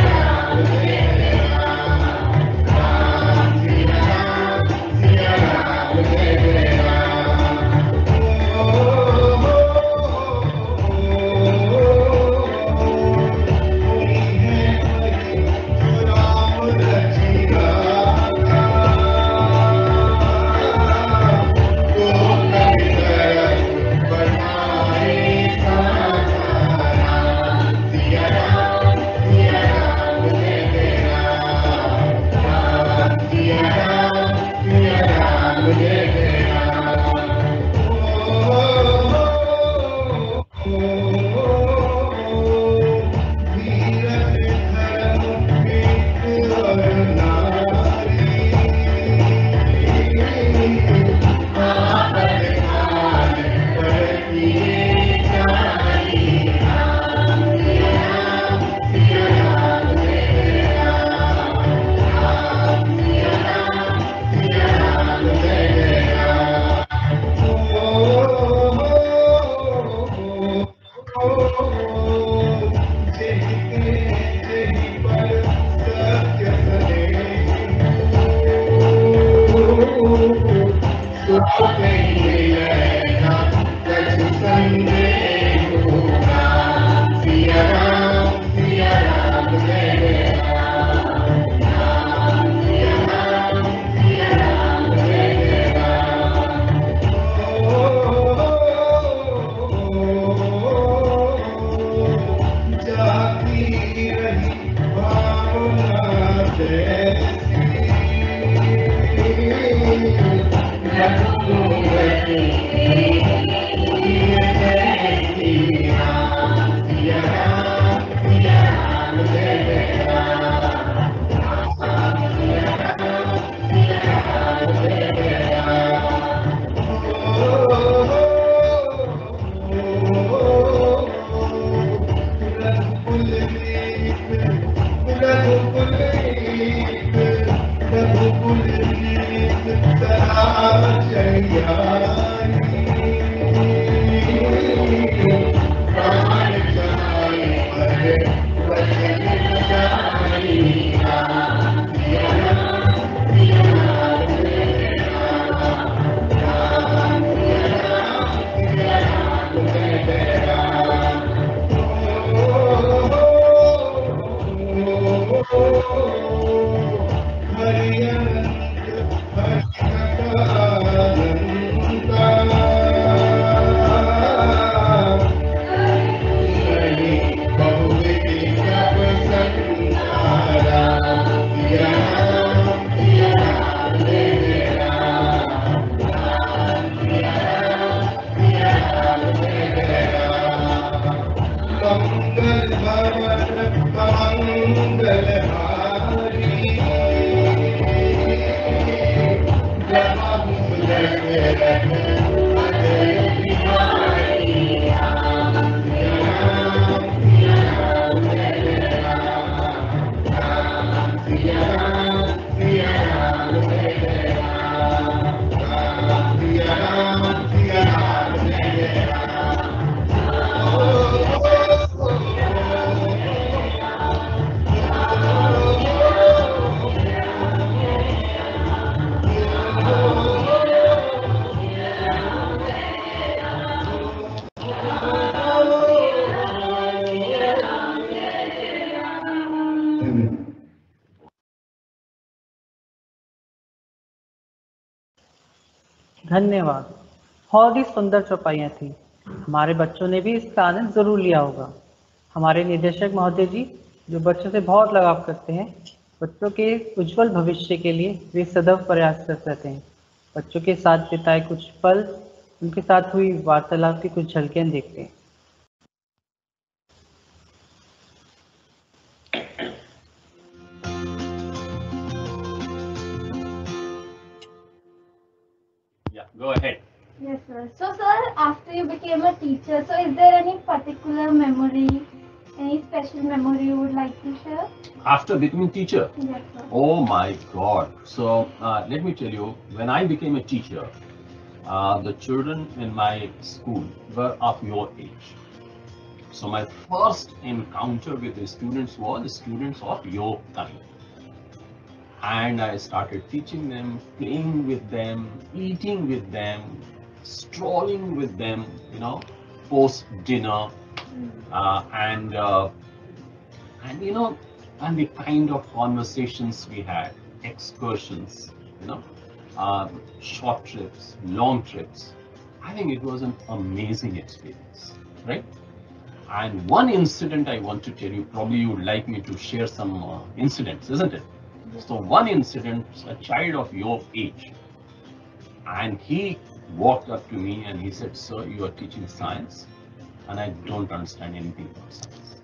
धन्यवाद। बहुत ही सुंदर चौपाइयाँ थी। हमारे बच्चों ने भी इसका आनंद जरूर लिया होगा। हमारे निदेशक महोदय जी, जो बच्चों से बहुत लगाव करते हैं, बच्चों के उज्जवल भविष्य के लिए वे सदैव प्रयासरत रहते हैं। बच्चों के साथ बिताए कुछ पल, उनके साथ हुई वार्तालाप की कुछ झलकियां देखते हैं। Yeah, go ahead. Yes, sir. So, sir, after you became a teacher, so is there any particular memory, any special memory you would like to share? After becoming teacher? Yes, sir. Oh my God. So let me tell you, when I became a teacher, the children in my school were of your age. So my first encounter with the students was students of your time. And I started teaching them, playing with them, eating with them, strolling with them, you know, post dinner, and you know, and the kind of conversations we had, excursions, you know, short trips, long trips. I think it was an amazing experience, right? And one incident I want to tell you, probably you would like me to share some incidents, isn't it? So one incident, a child of your age, and he walked up to me and he said, "Sir, you are teaching science and I don't understand anything about science.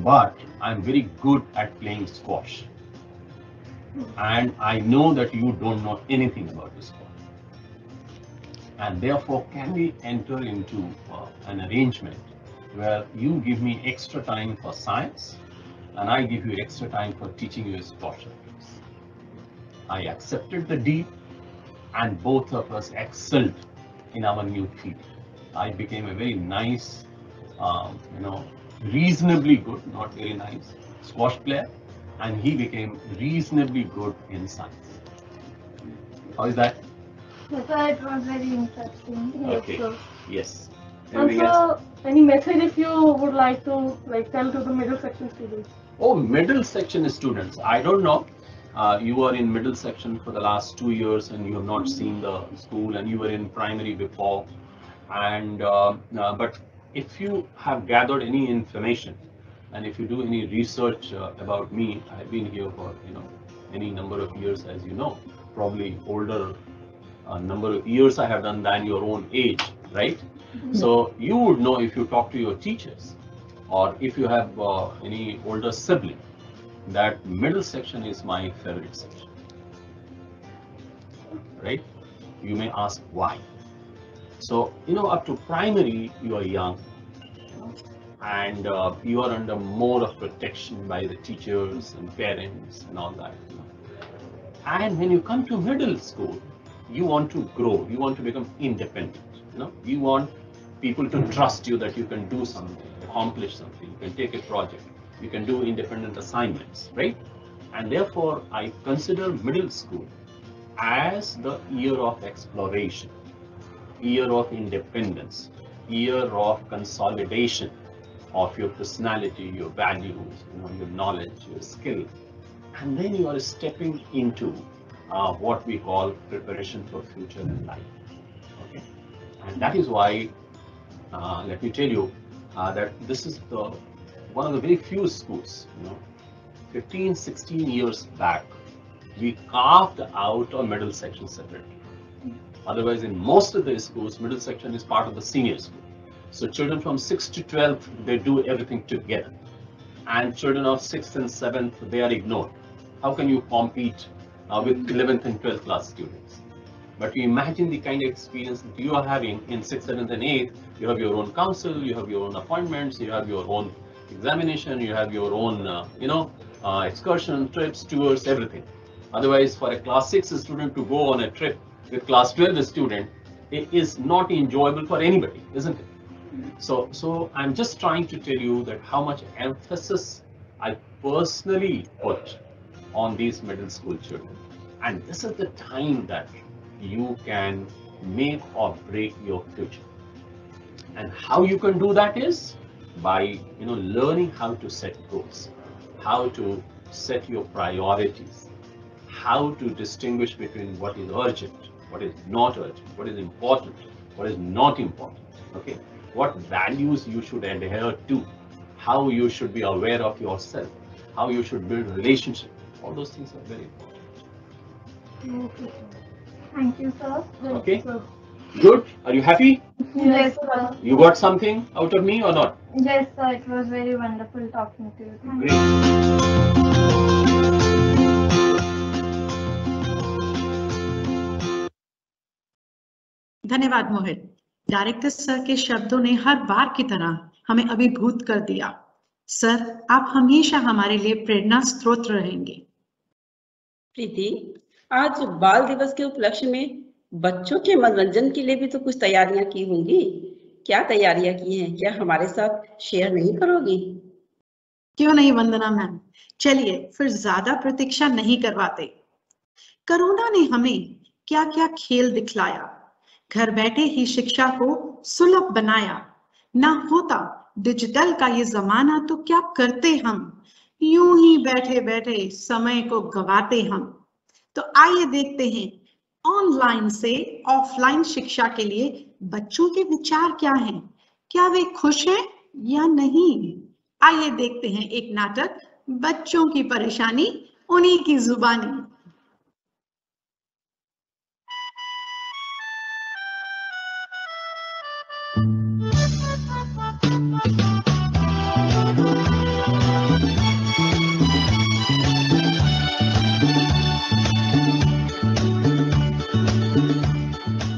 But I'm very good at playing squash. And I know that you don't know anything about this sport. And therefore, can we enter into an arrangement where you give me extra time for science and I give you extra time for teaching you squash?" I accepted the deal and both of us excelled in our new field. I became a very nice, you know, reasonably good, not very nice, squash player, and he became reasonably good in science. How is that? Yes, sir, it was very interesting. Okay. Sir. Yes. Anything Also, else? any message if you would like to tell to the middle section students? Oh, middle section students. I don't know. You were in middle section for the last 2 years and you have not seen the school, and you were in primary before. And but if you have gathered any information and if you do any research about me, I've been here for, you know, any number of years, as you know, probably older number of years I have done than your own age, right? So you would know if you talk to your teachers or if you have any older sibling, that middle section is my favorite section, right? You may ask why. So, you know, up to primary, you are young and you are under more of protection by the teachers and parents and all that. You know. And when you come to middle school, you want to grow, you want to become independent. You know, you want people to trust you that you can do something, accomplish something, you can take a project, you can do independent assignments, right? And therefore, I consider middle school as the year of exploration, year of independence, year of consolidation of your personality, your values, you know, your knowledge, your skill. And then you are stepping into what we call preparation for future in life. Okay, and that is why, let me tell you that this is one of the very few schools, you know, 15, 16 years back, we carved out a middle section separately. Otherwise, in most of the schools, middle section is part of the senior school. So children from 6th to 12th, they do everything together. And children of 6th and 7th, they are ignored. How can you compete with 11th and 12th class students? But you imagine the kind of experience that you are having in 6th, 7th and 8th. You have your own council, you have your own appointments, you have your own examination, you have your own, you know, excursion, trips, tours, everything. Otherwise, for a class 6 student to go on a trip with class 12 student, it is not enjoyable for anybody, isn't it? So I'm just trying to tell you that how much emphasis I personally put on these middle school children. And this is the time that you can make or break your future. And how you can do that is by, you know, learning how to set goals, how to set your priorities, how to distinguish between what is urgent what is not urgent, what is important, what is not important, okay? What values you should adhere to, how you should be aware of yourself, how you should build relationship. All those things are very important. Okay. Thank you, sir. Okay? Good. Are you happy? Yes, sir. You got something out of me or not? Yes, sir. It was very wonderful talking to you. Thank Great. धन्यवाद मोहित। Director sir के शब्दों ने हर बार की तरह हमें अभिभूत कर दिया। सर, आप हमेशा हमारे लिए प्रेरणा स्रोत रहेंगे। प्रीति, आज बाल दिवस के उपलक्ष्य में बच्चों के मनोरंजन के लिए भी तो कुछ तैयारियां की होंगी। क्या तैयारियां की हैं? क्या हमारे साथ शेयर नहीं करोगी? क्यों नहीं वंदना मैम, चलिए फिर ज्यादा प्रतीक्षा नहीं करवाते। कोरोना ने हमें क्या क्या खेल दिखलाया, घर बैठे ही शिक्षा को सुलभ बनाया। ना होता डिजिटल का ये जमाना तो क्या करते हम, यूं ही बैठे बैठे समय को गवाते हम। तो आइए देखते हैं ऑनलाइन से ऑफलाइन शिक्षा के लिए बच्चों के विचार क्या हैं, क्या वे खुश हैं या नहीं। आइए देखते हैं एक नाटक, बच्चों की परेशानी उन्हीं की जुबानी।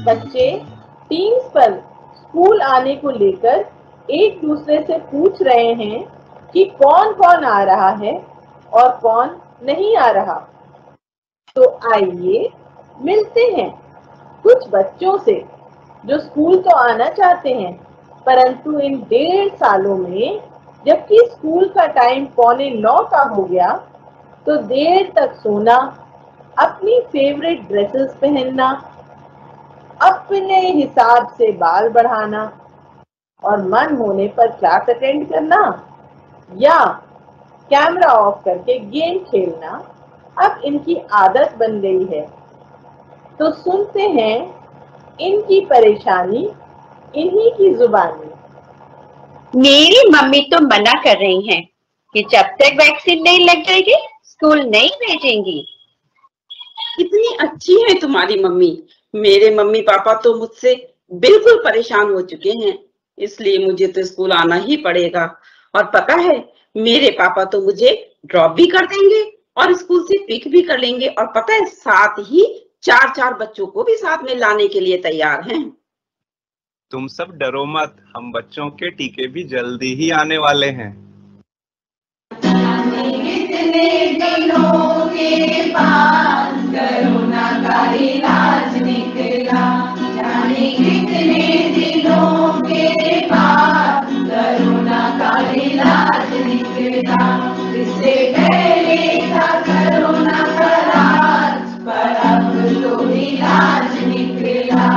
बच्चे टीम्स पर स्कूल आने को लेकर एक दूसरे से पूछ रहे हैं कि कौन कौन आ रहा है और कौन नहीं आ रहा। तो आइए मिलते हैं कुछ बच्चों से जो स्कूल तो आना चाहते हैं, परंतु इन 1.5 सालों में जबकि स्कूल का टाइम 8:45 का हो गया तो देर तक सोना, अपनी फेवरेट ड्रेसेस पहनना, अपने हिसाब से बाल बढ़ाना और मन होने पर क्लास अटेंड करना या कैमरा ऑफ करके गेम खेलना अब इनकी आदत बन गई है। तो सुनते हैं इनकी परेशानी इन्हीं की जुबानी। मेरी मम्मी तो मना कर रही हैं कि जब तक वैक्सीन नहीं लग जाएगी स्कूल नहीं भेजेंगी। कितनी अच्छी है तुम्हारी मम्मी। मेरे मम्मी पापा तो मुझसे बिल्कुल परेशान हो चुके हैं, इसलिए मुझे तो स्कूल आना ही पड़ेगा। और पता है मेरे पापा तो मुझे ड्रॉप भी कर देंगे और स्कूल से पिक भी कर लेंगे, और पता है साथ ही 4 बच्चों को भी साथ में लाने के लिए तैयार हैं। तुम सब डरो मत, हम बच्चों के टीके भी जल्दी ही आने वाले हैं। कितने दिनों के बाद कोरोना का इलाज निकला, जाने कितने दिनों के बाद कोरोना का इलाज निकला। इससे पहले था कोरोना का राज, पर अब तो इलाज निकला।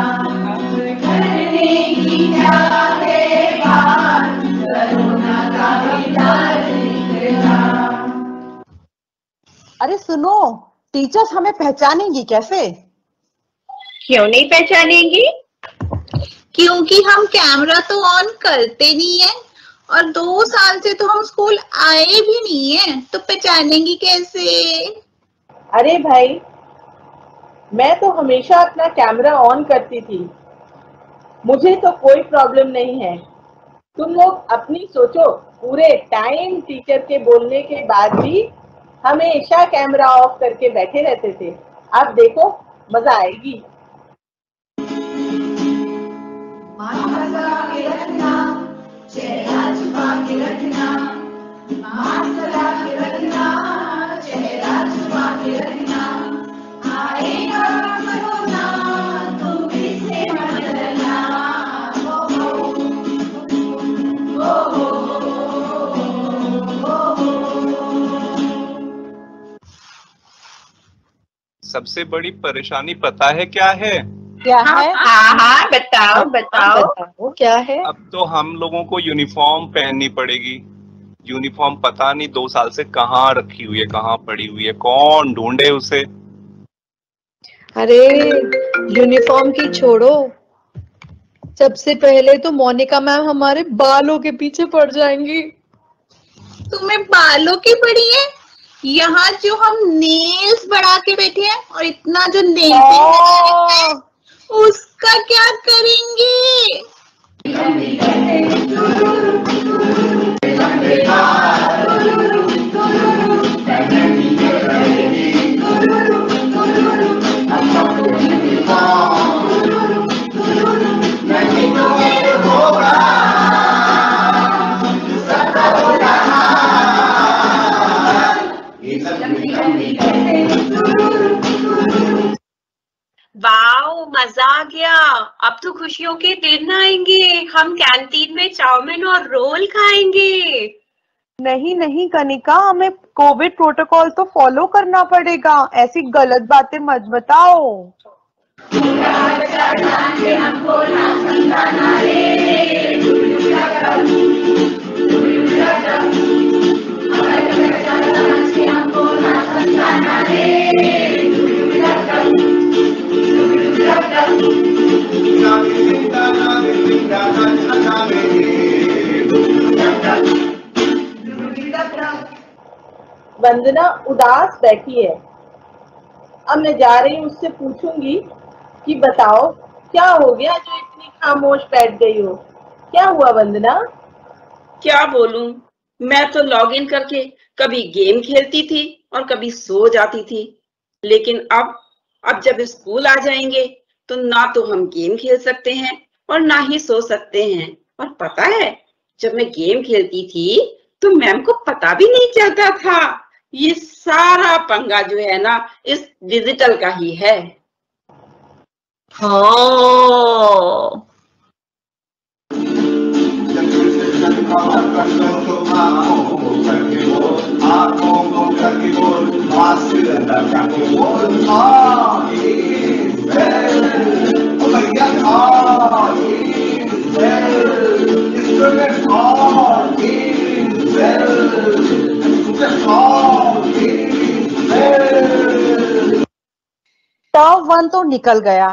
अब करने की क्या है बात, कोरोना का इलाज निकला। अरे सुनो, टीचर्स हमें पहचानेंगी कैसे? क्यों नहीं पहचानेंगी? क्योंकि हम कैमरा तो ऑन करते नहीं है और 2 साल से तो हम स्कूल आए भी नहीं है, तो पहचानेंगी कैसे? अरे भाई, मैं तो हमेशा अपना कैमरा ऑन करती थी, मुझे तो कोई प्रॉब्लम नहीं है। तुम लोग अपनी सोचो, पूरे टाइम टीचर के बोलने के बाद भी हमेशा कैमरा ऑफ करके बैठे रहते थे। अब देखो मजा आएगी। मास्क लगा के रखना, चेहरा छुपा के रखना, मास्क लगा के रखना, चेहरा छुपा के रखना। आएगा कोरोना, तुम इससे मत डरना। सबसे बड़ी परेशानी पता है क्या है? क्या है? हाँ बताओ बताओ क्या है? अब तो हम लोगों को यूनिफॉर्म पहननी पड़ेगी। यूनिफॉर्म पता नहीं 2 साल से कहाँ रखी हुई है, कहाँ पड़ी हुई है, कौन ढूंढे उसे। अरे यूनिफॉर्म की छोड़ो, सबसे पहले तो मोनिका मैम हमारे बालों के पीछे पड़ जाएंगी। तुम्हें बालों की पड़ी है? यहाँ जो हम नेल्स बढ़ा के बैठे हैं और इतना जो नेल पेंट है उसका क्या करेंगे? वाओ, मजा आ गया। अब तो खुशियों के दिन आएंगे, हम कैंटीन में चाउमीन और रोल खाएंगे। नहीं नहीं कनिका, हमें कोविड प्रोटोकॉल तो फॉलो करना पड़ेगा, ऐसी गलत बातें मत बताओ। वंदना उदास बैठी है। अब मैं जा रही हूँ, उससे पूछूंगी कि बताओ क्या हो गया जो इतनी खामोश बैठ गई हो। क्या हुआ वंदना? क्या बोलूं, मैं तो लॉगिन करके कभी गेम खेलती थी और कभी सो जाती थी, लेकिन अब जब स्कूल आ जाएंगे तो ना तो हम गेम खेल सकते हैं और ना ही सो सकते हैं। और पता है, जब मैं गेम खेलती थी तो मैम को पता भी नहीं चलता था। ये सारा पंगा जो है ना, इस डिजिटल का ही है। हाँ। टर्म 1 तो निकल गया,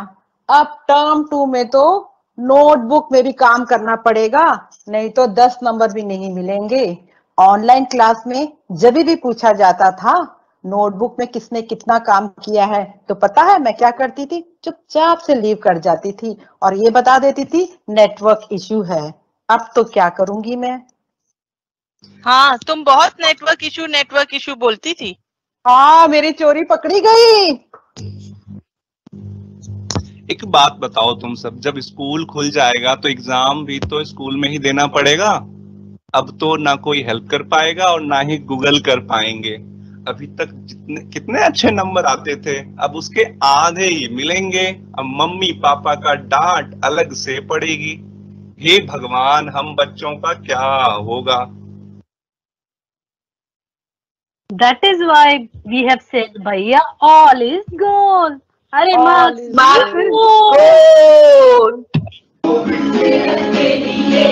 अब टर्म 2 में तो नोटबुक में भी काम करना पड़ेगा, नहीं तो 10 नंबर भी नहीं मिलेंगे। ऑनलाइन क्लास में जब भी पूछा जाता था नोटबुक में किसने कितना काम किया है, तो पता है मैं क्या करती थी? चुपचाप से लीव कर जाती थी और ये बता देती थी नेटवर्क इश्यू है। अब तो क्या करूंगी मैं? हाँ, तुम बहुत नेटवर्क इशू बोलती थी। हाँ, मेरी चोरी पकड़ी गई। एक बात बताओ तुम सब, जब स्कूल खुल जाएगा तो एग्जाम भी तो स्कूल में ही देना पड़ेगा। अब तो ना कोई हेल्प कर पाएगा और ना ही गूगल कर पाएंगे। अभी तक कितने अच्छे नंबर आते थे, अब उसके आधे ही मिलेंगे। अब मम्मी पापा का डांट अलग से पड़ेगी। हे भगवान, हम बच्चों का क्या होगा? That is why we have said, भैया all is gone. अरे मार्क्स सेहत के लिए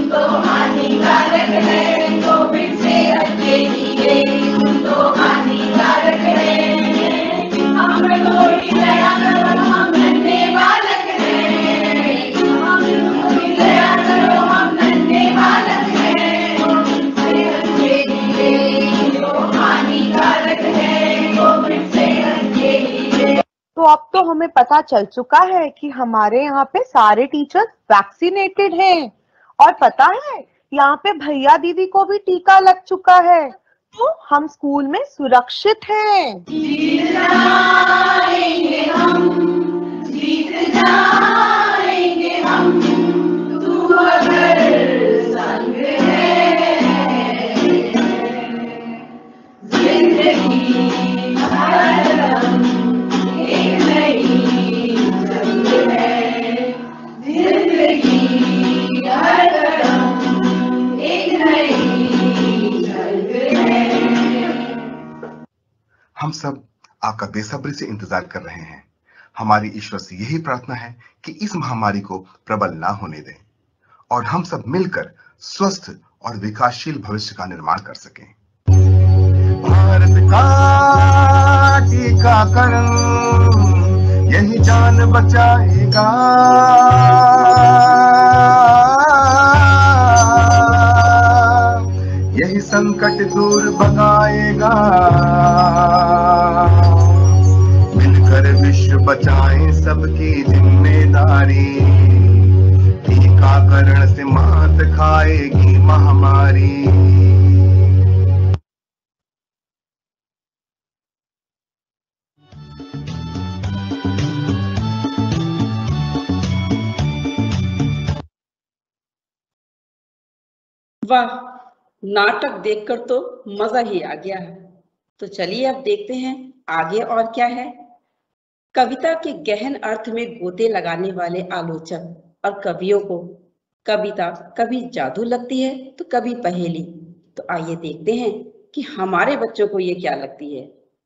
तो हानिकारक है, कोविड सेहत के लिए तो हानिकारक है। हम कोई दया करो, हम नन्हे बालक हैं, हम कोई दया करो, हम नन्हे बालक हैं। सेहत के लिए तो हानिकारक है, कोविड सेहत के लिए। तो अब तो हमें पता चल चुका है कि हमारे यहाँ पे सारे टीचर्स वैक्सीनेटेड हैं और पता है यहाँ पे भैया दीदी को भी टीका लग चुका है, तो हम स्कूल में सुरक्षित हैं। जीत जाएंगे हम, जीत जाएंगे हम, तू अगर संग है। जिंदगी हरदम एक नई जंग है, जिंदगी हरदम एक नई जंग है। हम सब आपका बेसब्री से इंतजार कर रहे हैं। हमारी ईश्वर से यही प्रार्थना है कि इस महामारी को प्रबल ना होने दें और हम सब मिलकर स्वस्थ और विकासशील भविष्य का निर्माण कर सकें। भारत का टीकाकरण यही जान बचाएगा। यही संकट दूर भगाएगा। मिलकर विश्व बचाएं सबकी जिम्मेदारी। टीकाकरण से मात खाएगी महामारी। वाह, नाटक देखकर तो मजा ही आ गया। तो चलिए अब देखते हैं आगे और क्या है। कविता के गहन अर्थ में गोते लगाने वाले आलोचक और कवियों को कविता कभी जादू लगती है तो कभी पहेली। तो आइए देखते हैं कि हमारे बच्चों को ये क्या लगती है,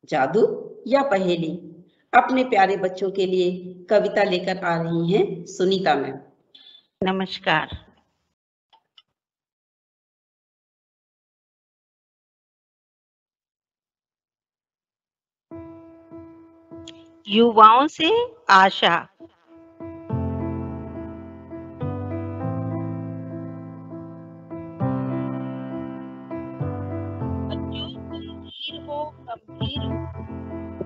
जादू या पहेली। अपने प्यारे बच्चों के लिए कविता लेकर आ रही हैं सुनीता मैम। नमस्कार। युवाओं से आशा। बच्चों, गंभीर हो, गंभीर हो,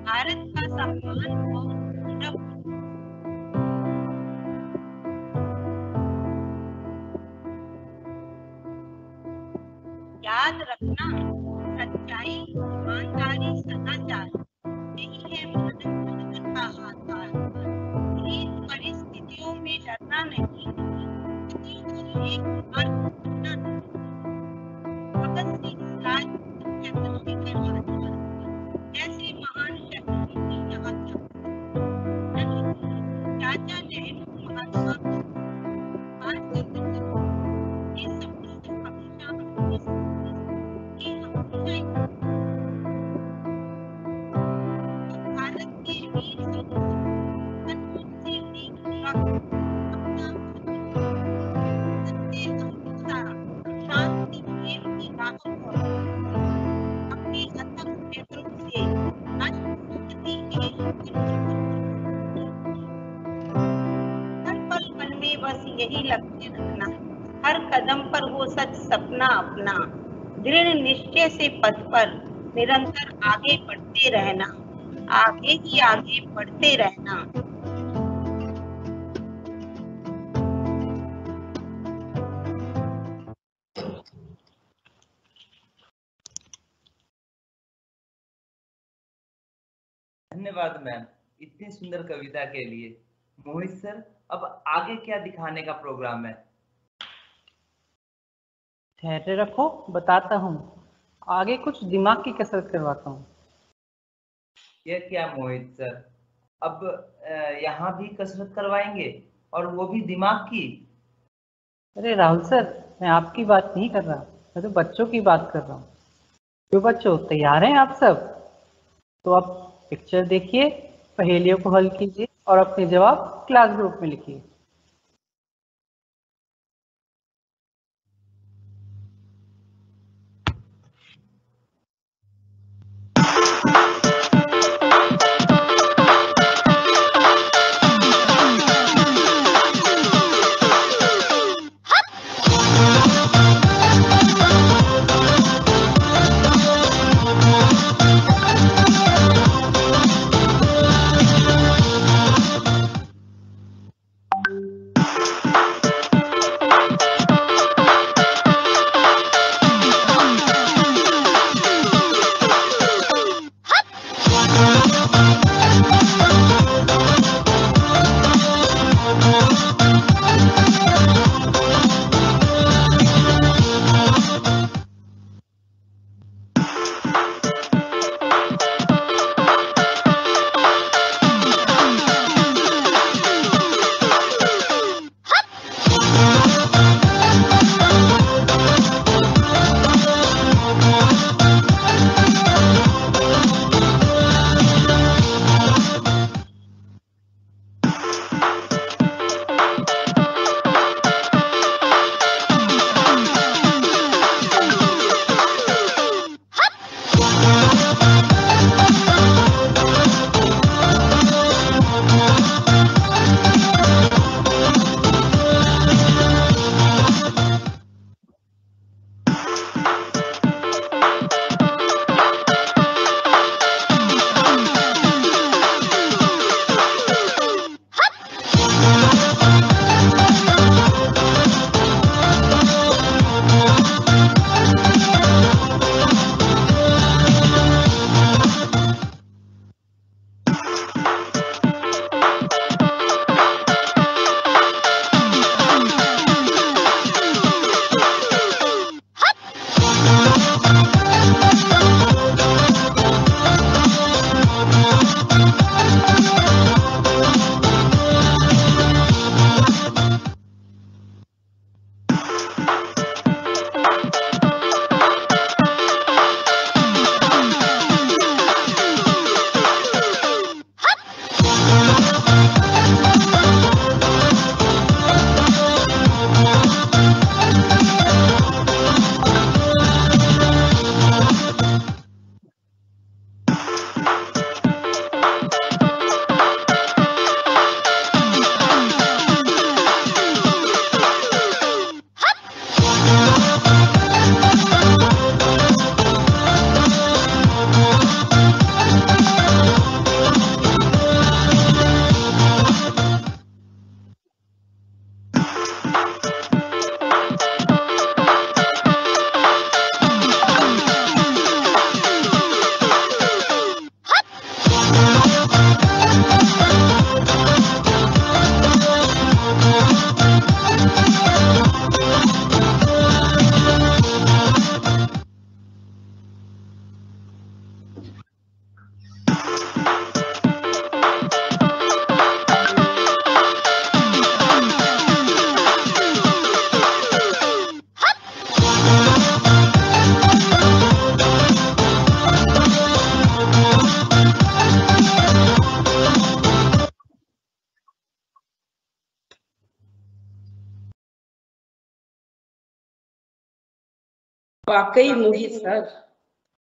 भारत का सम्मान हो, गौरव हो। याद रखना, सच्चाई, ईमानदारी, सदाचार यही है मानव का आधार। इन परिस्थितियों में डरना नहीं, एक अर्थ करना नहीं। भगत सिंह जैसे महान शहीद की याद चाचा नेहरू, महात्मा ये सब हमेशा भारत के वीर शांति प्रेम की राहों पर अपने अथक नेत्रों से हर पल मन में बस यही लक्ष्य रखना, हर कदम पर वो सच सपना अपना, दृढ़ निश्चय से पथ पर निरंतर आगे बढ़ते रहना, आगे ही आगे बढ़ते रहना। धन्यवाद मैम इतनी सुंदर कविता के लिए। मोहित सर, अब आगे क्या दिखाने का प्रोग्राम है? ठहरे रखो, बताता हूँ। आगे कुछ दिमाग की कसरत करवाता हूँ। यह क्या मोहित सर, अब यहाँ भी कसरत करवाएंगे और वो भी दिमाग की? अरे राहुल सर, मैं आपकी बात नहीं कर रहा, मैं तो बच्चों की बात कर रहा हूँ। क्यों बच्चों, तैयार हैं आप सब? तो अब पिक्चर देखिए, पहेलियों को हल कीजिए और अपने जवाब क्लास ग्रुप में लिखिए। वाकई मोहित सर,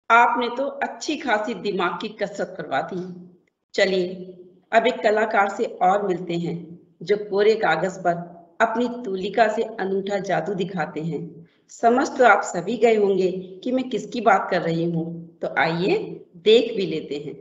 आपने तो अच्छी खासी दिमाग की कसरत करवा दी। चलिए अब एक कलाकार से और मिलते हैं जो कोरे कागज पर अपनी तूलिका से अनूठा जादू दिखाते हैं। समझ तो आप सभी गए होंगे कि मैं किसकी बात कर रही हूँ, तो आइए देख भी लेते हैं।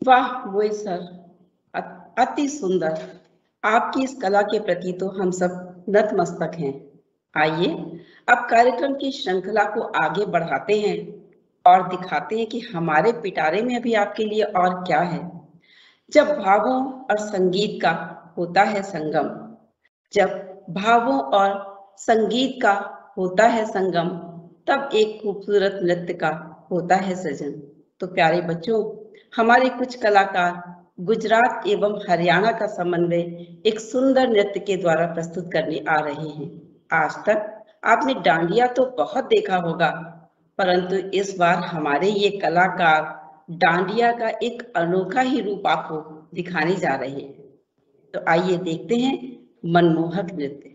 वाह मोहित सर, अति सुंदर। आपकी इस कला के प्रति तो हम सब नतमस्तक हैं। आइए अब कार्यक्रम की श्रृंखला को आगे बढ़ाते हैं और दिखाते हैं कि हमारे पिटारे में अभी आपके लिए और क्या है। जब भावों और संगीत का होता है संगम, जब भावों और संगीत का होता है संगम, तब एक खूबसूरत नृत्य का होता है सृजन। तो प्यारे बच्चों, हमारे कुछ कलाकार गुजरात एवं हरियाणा का समन्वय एक सुंदर नृत्य के द्वारा प्रस्तुत करने आ रहे हैं। आज तक आपने डांडिया तो बहुत देखा होगा, परंतु इस बार हमारे ये कलाकार डांडिया का एक अनोखा ही रूप आपको दिखाने जा रहे हैं। तो आइए देखते हैं मनमोहक नृत्य।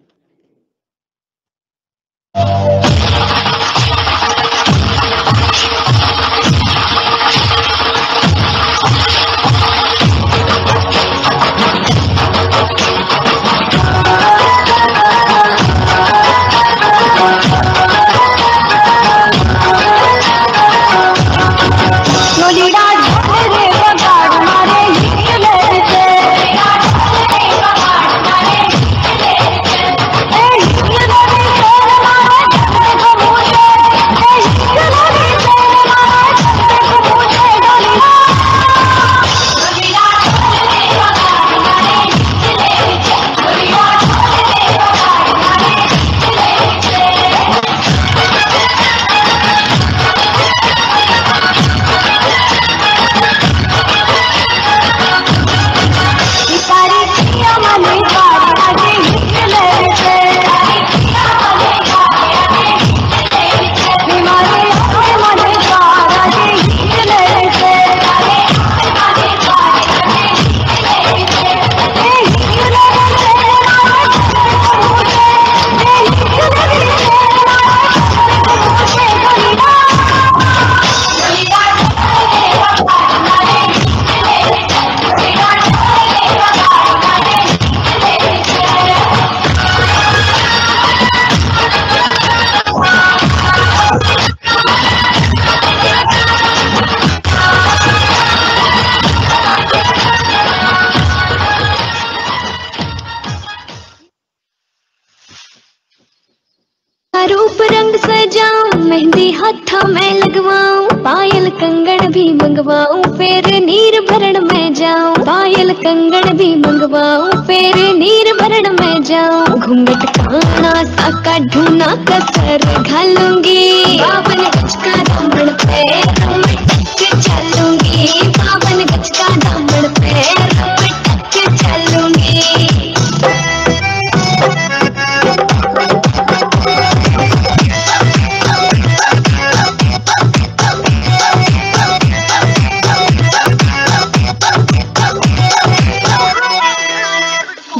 रूप रंग सजाऊं, मेहंदी हाथों में लगवाऊं, पायल कंगन भी मंगवाऊं फिर नीर भरण में जाऊं। पायल कंगन भी मंगवाऊं फिर नीर भरण में जाऊं। घूंघट काना साका ढूना कसर घालूंगी। बावन गज का दामन पे रमटक चलूंगी। बावन गज का दामन पे रमटक चलूंगी।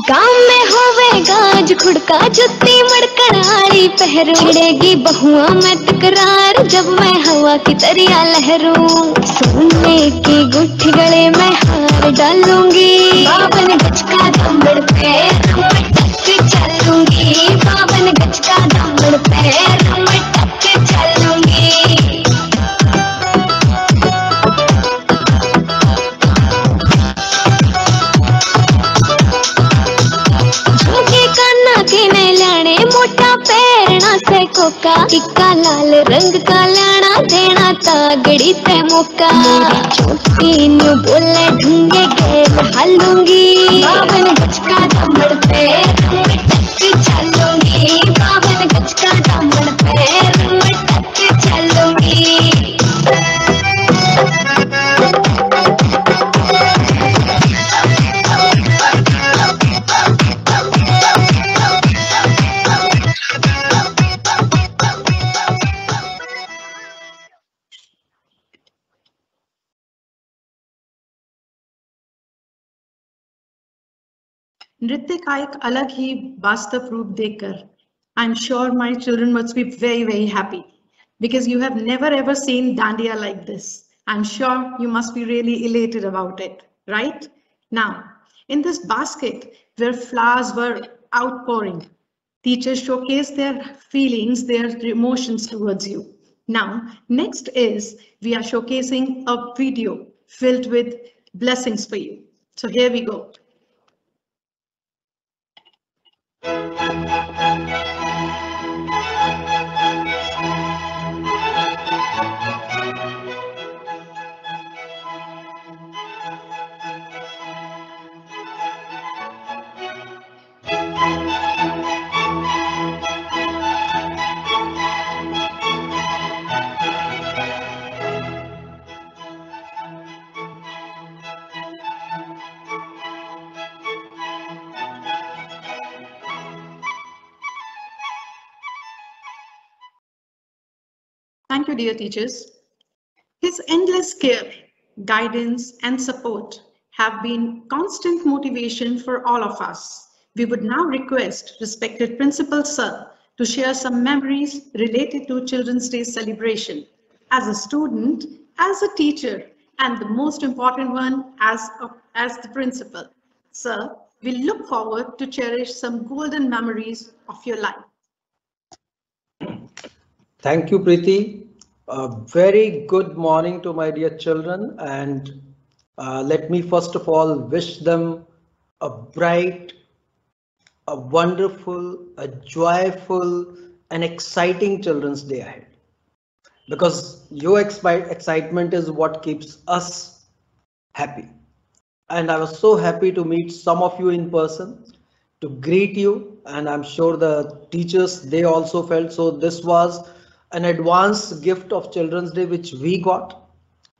गाँव में होवे गाज खुड़का जुत्ती मड़कड़ाई पहरू। छिड़ेगी बहुआ में तकरार जब मैं हवा की तरिया लहरूं। सोने की गुट्ठी गले में हार डालूंगी। बावन गज का दामन पे रमटक चलूंगी। बावन गज का दामन पे रमटक चलूंगी। मोटा पैरना से कोका टिक्का लाल रंग का लाना देना तागड़ी ते मौका। मेरी छोटी न्यू बोले ढूंगे गेल हालूंगी। बावन गज का दामन पे रमटक चलूंगी। बावन गज का दामन पे रमटक चलूंगी। नृत्य का एक अलग ही वास्तव रूप देखकर I am sure my children must be very happy because you have never ever seen dandiya like this. I'm sure you must be really elated about it, right? Now, in this basket where flowers were outpouring, teachers showcased their feelings, their emotions towards you. Now, next is we are showcasing a video filled with blessings for you. So here we go. Thank you, dear teachers. His endless care, guidance, and support have been constant motivation for all of us. We would now request respected Principal Sir to share some memories related to Children's Day celebration as a student, as a teacher, and the most important one, as the principal. Sir, we look forward to cherish some golden memories of your life. Thank you, Preeti. A very good morning to my dear children, and let me first of all wish them a bright, a wonderful, a joyful and exciting Children's Day ahead. Because your excitement is what keeps us happy. And I was so happy to meet some of you in person, to greet you, and I'm sure the teachers, they also felt so. This was an advance gift of Children's Day which we got,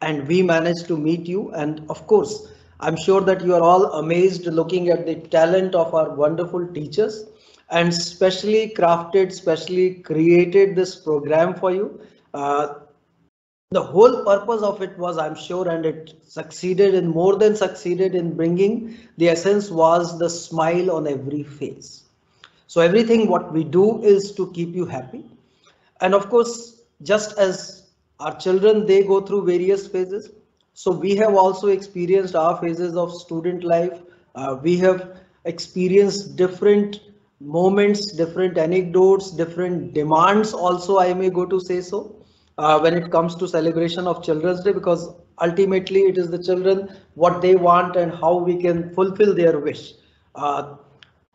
and we managed to meet you. And of course, I'm sure that you are all amazed looking at the talent of our wonderful teachers, and specially crafted, specially created this program for you. The whole purpose of it was, I'm sure, and it succeeded, and more than succeeded in bringing the essence, was the smile on every face. So everything what we do is to keep you happy. And of course, just as our children, they go through various phases, so we have also experienced our phases of student life. We have experienced different moments, different anecdotes, different demands also, I may go to say so, when it comes to celebration of Children's Day, because ultimately it is the children, what they want and how we can fulfill their wish.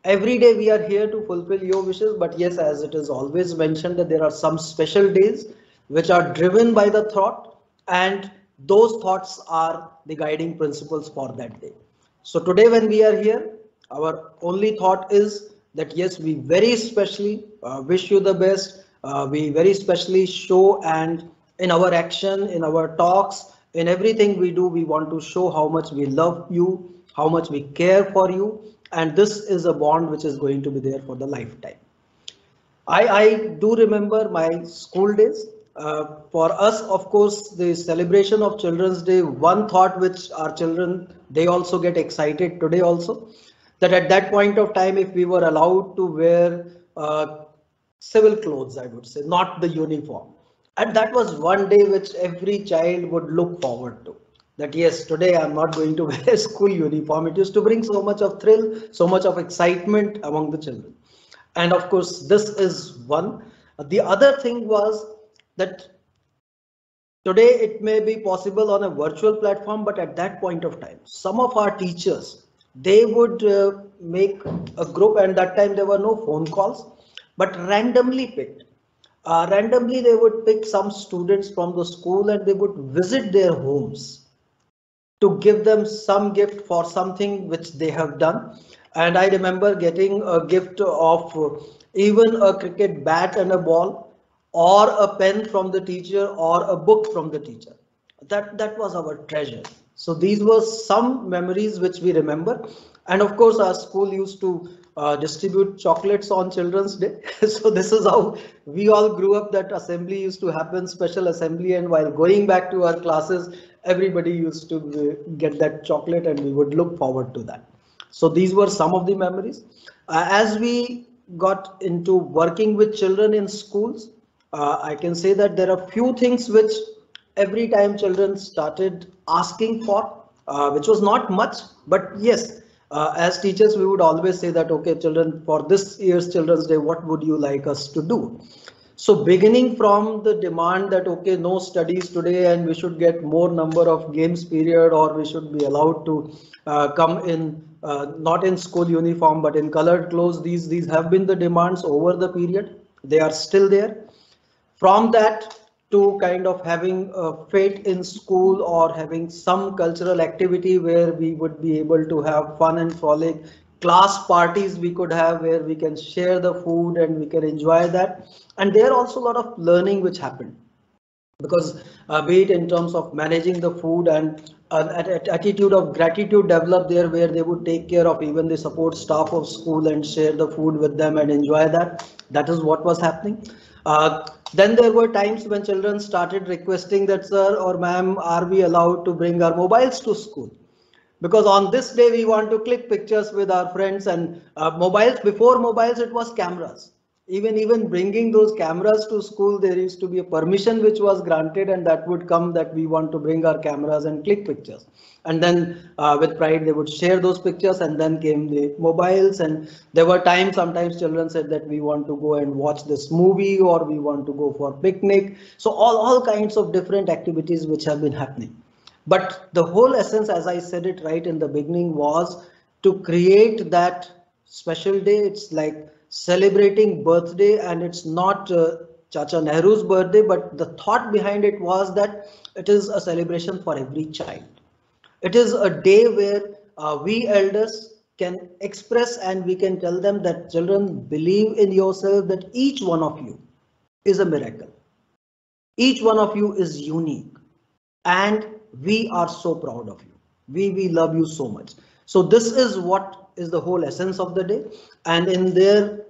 Every day we are here to fulfill your wishes, but yes, as it is always mentioned, that there are some special days which are driven by the thought and those thoughts are the guiding principles for that day. So today when we are here, our only thought is that yes, we very specially wish you the best. We very specially show, and in our action, in our talks, in everything we do, we want to show how much we love you, how much we care for you, and this is a bond which is going to be there for the lifetime. I do remember my school days. For us, of course, the celebration of Children's Day, one thought which our children, they also get excited today also, that at that point of time, if we were allowed to wear civil clothes, I would say, not the uniform. And that was one day which every child would look forward to. That yes, today I'm not going to wear a school uniform. It used to bring so much of thrill, so much of excitement among the children. And of course, this is one. The other thing was that today it may be possible on a virtual platform, but at that point of time, some of our teachers, they would make a group, and that time there were no phone calls, but randomly picked. Randomly they would pick some students from the school and they would visit their homes to give them some gift for something which they have done. And I remember getting a gift of even a cricket bat and a ball, or a pen from the teacher, or a book from the teacher. That was our treasure. So these were some memories which we remember. And of course, our school used to distribute chocolates on Children's Day. So this is how we all grew up. That assembly used to happen, special assembly, and while going back to our classes, everybody used to get that chocolate and we would look forward to that. So these were some of the memories. As we got into working with children in schools, I can say that there are few things which every time children started asking for, which was not much, but yes, as teachers, we would always say that, okay, children, for this year's Children's Day, what would you like us to do? So beginning from the demand that, okay, no studies today and we should get more number of games period, or we should be allowed to come in, not in school uniform, but in colored clothes. These have been the demands over the period. They are still there. From that to kind of having a fete in school, or having some cultural activity where we would be able to have fun and frolic, class parties we could have where we can share the food and we can enjoy that. And there are also a lot of learning which happened, because be it in terms of managing the food, and an attitude of gratitude developed there, where they would take care of even the support staff of school and share the food with them and enjoy that. That is what was happening. Then there were times when children started requesting that, sir or ma'am, are we allowed to bring our mobiles to school? Because on this day we want to click pictures with our friends, and mobiles, before mobiles it was cameras. Even bringing those cameras to school, there used to be a permission which was granted, and that would come that we want to bring our cameras and click pictures. And then with pride they would share those pictures, and then came the mobiles. And there were times, sometimes children said that we want to go and watch this movie, or we want to go for picnic. So all kinds of different activities which have been happening. But the whole essence, as I said it right in the beginning, was to create that special day. It's like celebrating birthday, and it's not Chacha Nehru's birthday, but the thought behind it was that it is a celebration for every child. It is a day where we elders can express, and we can tell them that, children, believe in yourself, that each one of you is a miracle. Each one of you is unique, and we are so proud of you. We love you so much. So this is what is the whole essence of the day. And in their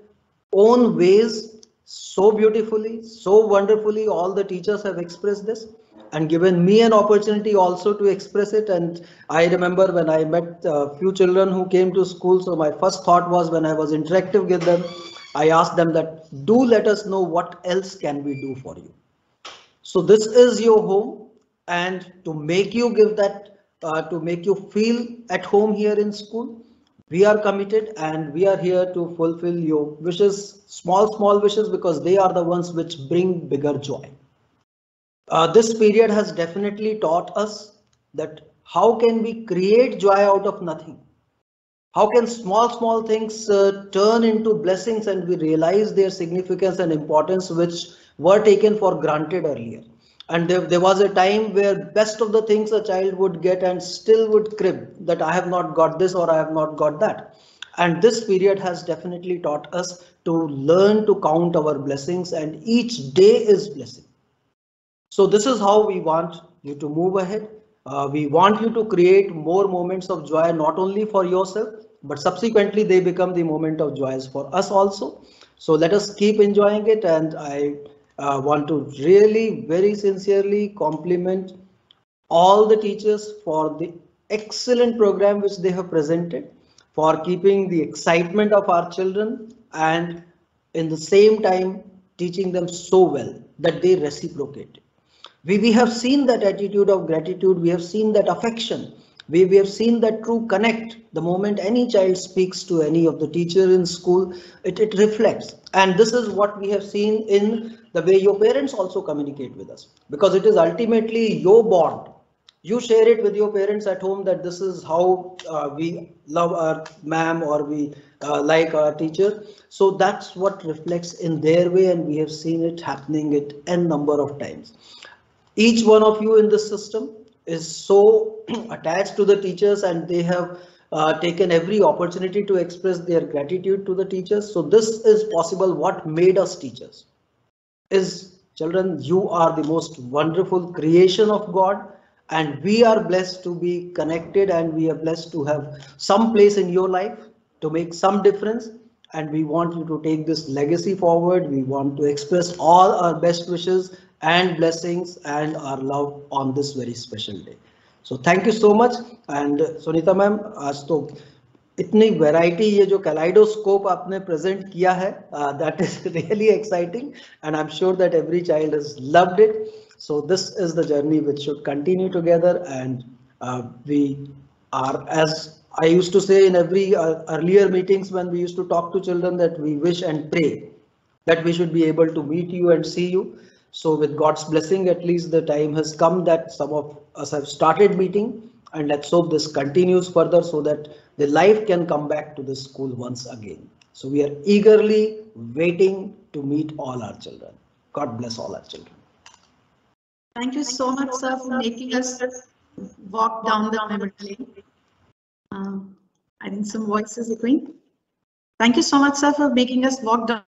own ways, so beautifully, so wonderfully, all the teachers have expressed this and given me an opportunity also to express it. And I remember when I met a few children who came to school, so my first thought was, when I was interactive with them, I asked them that, do let us know what else can we do for you. So this is your home, and to make you give that, to make you feel at home here in school, we are committed, and we are here to fulfill your wishes, small wishes, because they are the ones which bring bigger joy. This period has definitely taught us that how can we create joy out of nothing? How can small things turn into blessings, and we realize their significance and importance which were taken for granted earlier. And there was a time where best of the things a child would get and still would crib that I have not got this or I have not got that. And this period has definitely taught us to learn to count our blessings, and each day is blessing. So this is how we want you to move ahead. We want you to create more moments of joy, not only for yourself, but subsequently they become the moment of joys for us also. So let us keep enjoying it. And I want to really very sincerely compliment all the teachers for the excellent program which they have presented, for keeping the excitement of our children and in the same time teaching them so well that they reciprocate. We have seen that attitude of gratitude, we have seen that affection, we have seen that true connect. The moment any child speaks to any of the teacher in school, it reflects. And this is what we have seen in the way your parents also communicate with us, because it is ultimately your bond. You share it with your parents at home that this is how we love our ma'am or we like our teacher. So that's what reflects in their way, and we have seen it happening it n number of times. Each one of you in this system is so attached to the teachers, and they have taken every opportunity to express their gratitude to the teachers. So this is possible. What made us teachers is, children, you are the most wonderful creation of God, and we are blessed to be connected, and we are blessed to have some place in your life to make some difference. And we want you to take this legacy forward. We want to express all our best wishes and blessings and our love on this very special day. So thank you so much. And Sunita ma'am, आज तो इतनी variety, ये जो kaleidoscope आपने present किया है, that is really exciting, and I'm sure that every child has loved it. So this is the journey which should continue together, and we are, as I used to say in every earlier meetings when we used to talk to children, that we wish and pray that we should be able to meet you and see you. So with God's blessing, at least the time has come that some of us have started meeting, and let's hope this continues further so that the life can come back to the school once again. So we are eagerly waiting to meet all our children. God bless all our children. Thank you so much, sir, for making us walk down the memory lane. I think some voices are going. Thank you so much, sir, for making us walk down.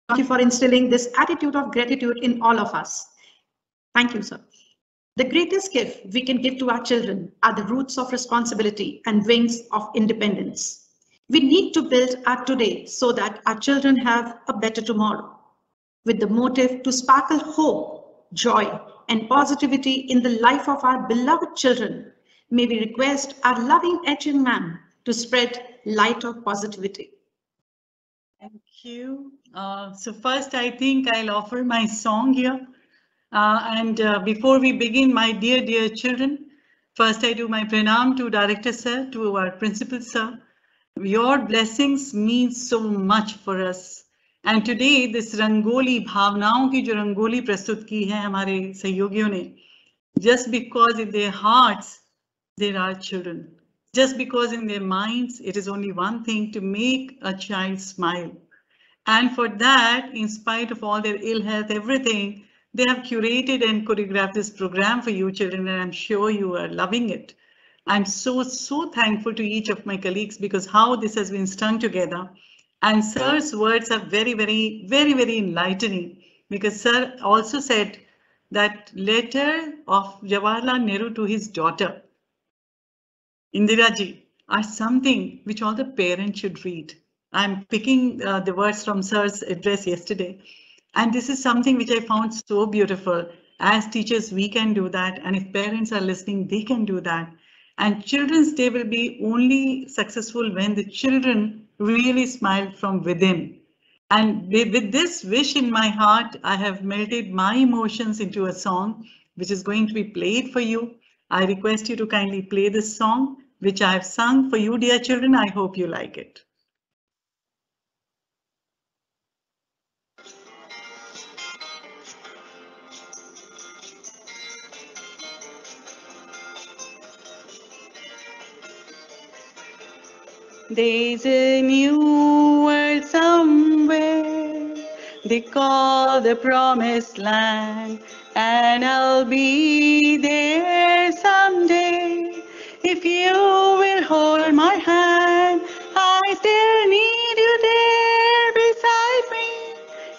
Thank you for instilling this attitude of gratitude in all of us. Thank you, sir. The greatest gift we can give to our children are the roots of responsibility and wings of independence. We need to build our today so that our children have a better tomorrow. With the motive to sparkle hope, joy, and positivity in the life of our beloved children, may we request our loving HM ma'am to spread light of positivity. Thank you. So first, I think I'll offer my song here. Before we begin, my dear children, first I do my pranam to Director Sir, to our Principal Sir. Your blessings mean so much for us. And today, this Rangoli, भावनाओं की जो रंगोली प्रस्तुत की है हमारे सहयोगियों ने, just because in their hearts, there are children. Just because in their minds, it is only one thing, to make a child smile. And for that, in spite of all their ill health, everything, they have curated and choreographed this program for you children, and I'm sure you are loving it. I'm so thankful to each of my colleagues, because how this has been strung together. And sir's words are very enlightening, because sir also said that letter of Jawaharlal Nehru to his daughter, Indira ji, are something which all the parents should read. I'm picking the words from sir's address yesterday. And this is something which I found so beautiful. As teachers, we can do that. And if parents are listening, they can do that. And Children's Day will be only successful when the children really smile from within. And with this wish in my heart, I have melted my emotions into a song, which is going to be played for you. I request you to kindly play this song, which I have sung for you, dear children. I hope you like it. There's a new world somewhere, They call the promised land, and I'll be there someday. If you will hold my hand, I still need you there beside me.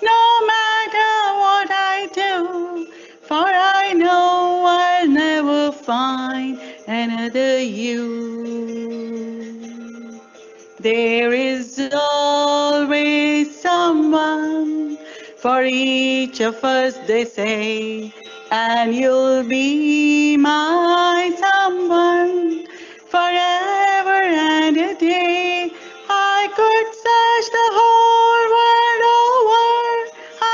No matter what I do, for I know I'll never find another you. There is always someone for each of us, they say, and you'll be my someone forever and a day. I could search the whole world over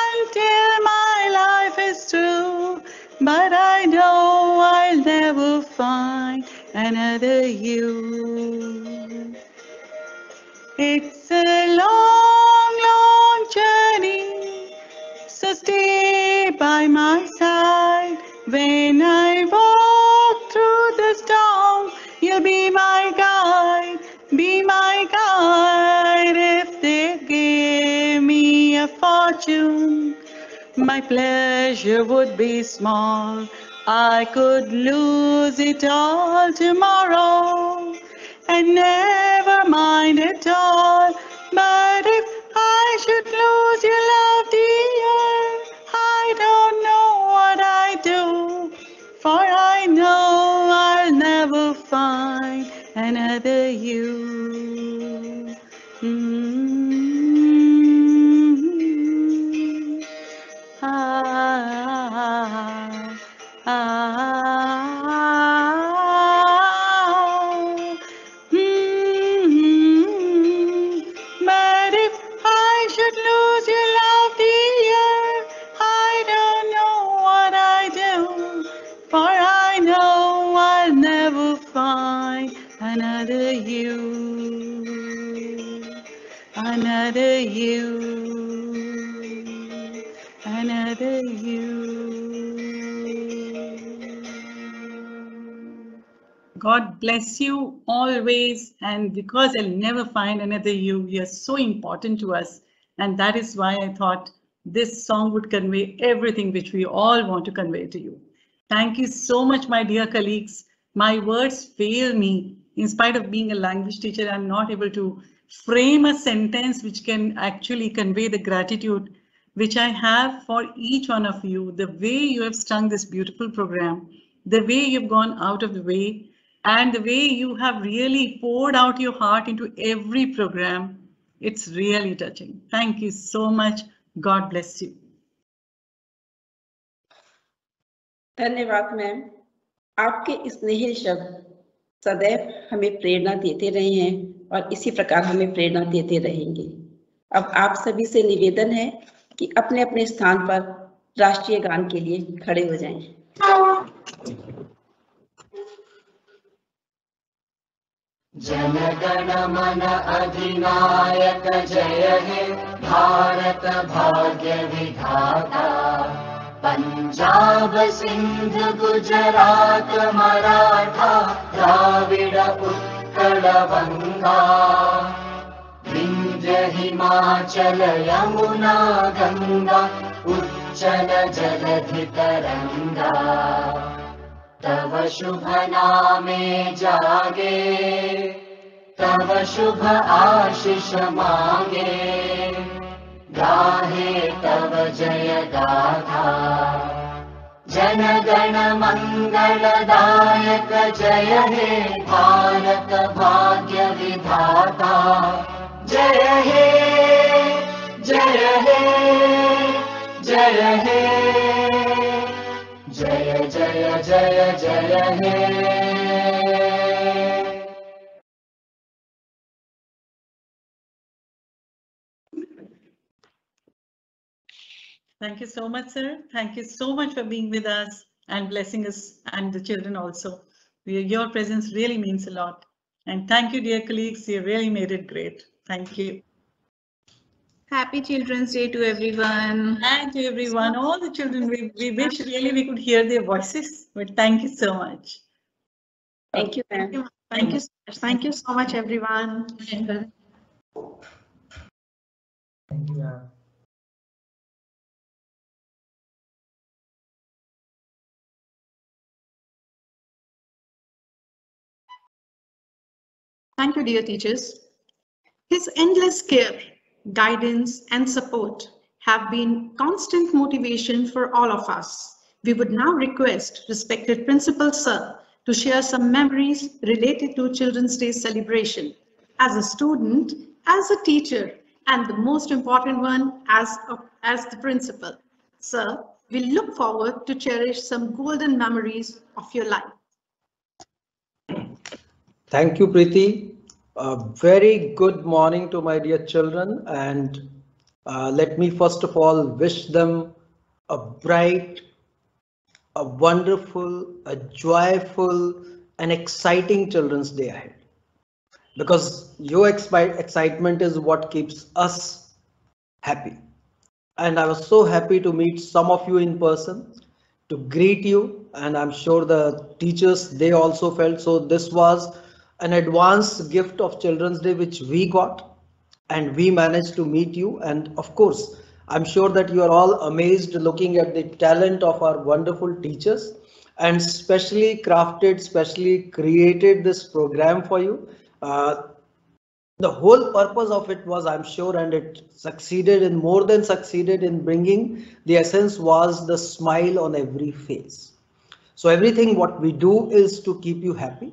until my life is through, but I know I'll never find another you. It's a long, long journey, so stay by my side. When I walk through the storm, you'll be my guide, be my guide. If they gave me a fortune, my pleasure would be small. I could lose it all tomorrow and never mind at all. But if I should lose your love, dear, I don't know what I do, for I know I'll never find another you. But if I should lose your love, dear, I don't know what I do, for I know I'll never find another you, another you, another you. God bless you always, and because I'll never find another you, you're so important to us, and that is why I thought this song would convey everything which we all want to convey to you. Thank you so much, my dear colleagues. My words fail me. In spite of being a language teacher, I'm not able to frame a sentence which can actually convey the gratitude which I have for each one of you, the way you have strung this beautiful program, the way you've gone out of the way, and the way you have really poured out your heart into every program. It's really touching. Thank you so much. God bless you. धन्यवाद ma'am. आपके स्नेही शब्द सदैव हमें प्रेरणा देते रहे हैं और इसी प्रकार हमें प्रेरणा देते रहेंगे। अब आप सभी से निवेदन है कि अपने अपने स्थान पर राष्ट्रीय गान के लिए खड़े हो जाएं। जन गण मन अधिनायक जय हे भारत भाग्य विधाता। पंजाब सिंध गुजरात मराठा द्राविड़ उत्कल बंगा। विंध्य हिमाचल यमुना गंगा उच्चल जलधि तरंगा। तव शुभ नामे जागे तव शुभ आशीष मांगे। गाहे तव जय गाथा जन गण मंगलदायक जय हे भारत भाग्य विधाता। जय हे जय हे जय हे जय जय जय जय हे। Thank you so much, sir. Thank you so much for being with us and blessing us and the children also. Your presence really means a lot. And thank you, dear colleagues. You really made it great. Thank you. Happy Children's Day to everyone. And to everyone, all the children. We wish really we could hear their voices, but thank you so much. Thank you, ma'am. Thank you so much. Thank you so much, everyone. Thank you, ma'am. Thank you, dear teachers. His endless care, guidance, and support have been constant motivation for all of us. We would now request respected Principal Sir to share some memories related to Children's Day celebration. As a student, as a teacher, and the most important one, as the principal. Sir, we look forward to cherish some golden memories of your life. Thank you, Preeti. Very good morning to my dear children, and let me first of all wish them a bright, a wonderful, a joyful, and exciting Children's Day ahead. Because your excitement is what keeps us happy. And I was so happy to meet some of you in person, to greet you, and I'm sure the teachers, they also felt so. This was an advance gift of Children's Day which we got, and we managed to meet you. And of course, I'm sure that you are all amazed looking at the talent of our wonderful teachers, and specially crafted, specially created this program for you. The whole purpose of it was, I'm sure, and it succeeded and more than succeeded in bringing the essence, was the smile on every face. So everything what we do is to keep you happy.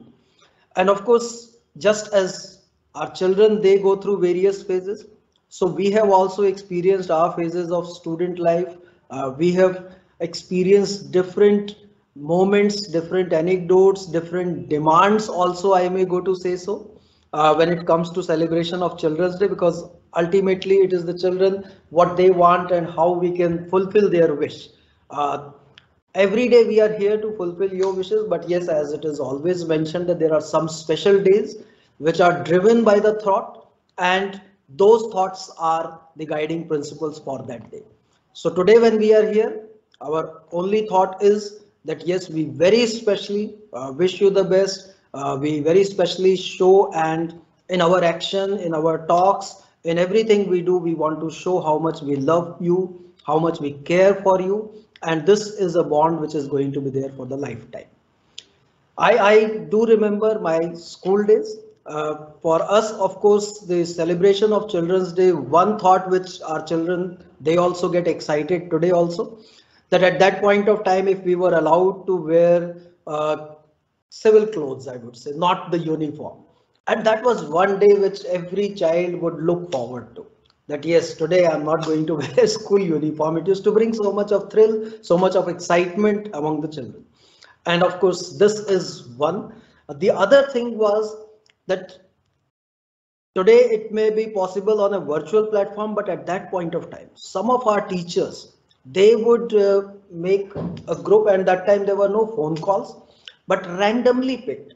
And of course, just as our children, they go through various phases. So we have also experienced our phases of student life. We have experienced different moments, different anecdotes, different demands also, I may go to say so. When it comes to celebration of Children's Day, because ultimately it is the children, what they want and how we can fulfill their wish. Every day we are here to fulfill your wishes, but yes, as it is always mentioned, that there are some special days which are driven by the thought, and those thoughts are the guiding principles for that day. So today when we are here, our only thought is that yes, we very specially wish you the best. We very specially show, and in our action, in our talks, in everything we do, we want to show how much we love you, how much we care for you, and this is a bond which is going to be there for the lifetime. I do remember my school days. For us, of course, the celebration of Children's Day, one thought which our children, they also get excited today also, that at that point of time, if we were allowed to wear civil clothes, I would say, not the uniform. And that was one day which every child would look forward to. That yes, today I'm not going to wear a school uniform. It used to bring so much of thrill, so much of excitement among the children. And of course, this is one. The other thing was that today it may be possible on a virtual platform, but at that point of time, some of our teachers, they would make a group, and that time there were no phone calls, but randomly picked.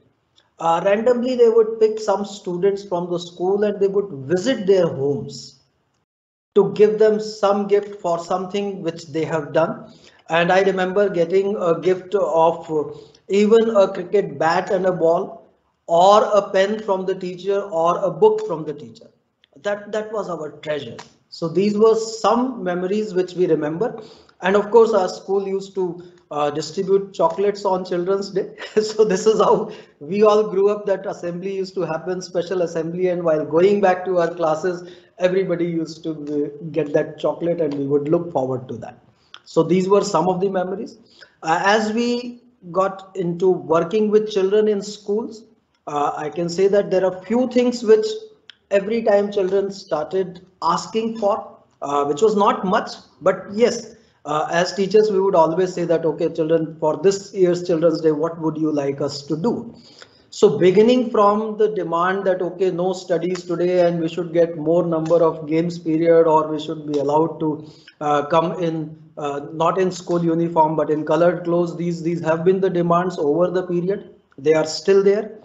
Randomly they would pick some students from the school and they would visit their homes to give them some gift for something which they have done. And I remember getting a gift of even a cricket bat and a ball, or a pen from the teacher, or a book from the teacher. That was our treasure. So these were some memories which we remember. And of course, our school used to distribute chocolates on Children's Day. So this is how we all grew up, that assembly used to happen, special assembly, and while going back to our classes, everybody used to get that chocolate and we would look forward to that. So these were some of the memories. As we got into working with children in schools, I can say that there are few things which every time children started asking for, which was not much, but yes, as teachers, we would always say that, okay, children, for this year's Children's Day, what would you like us to do? So beginning from the demand that, okay, no studies today and we should get more number of games period, or we should be allowed to come in, not in school uniform, but in colored clothes. These have been the demands over the period. They are still there.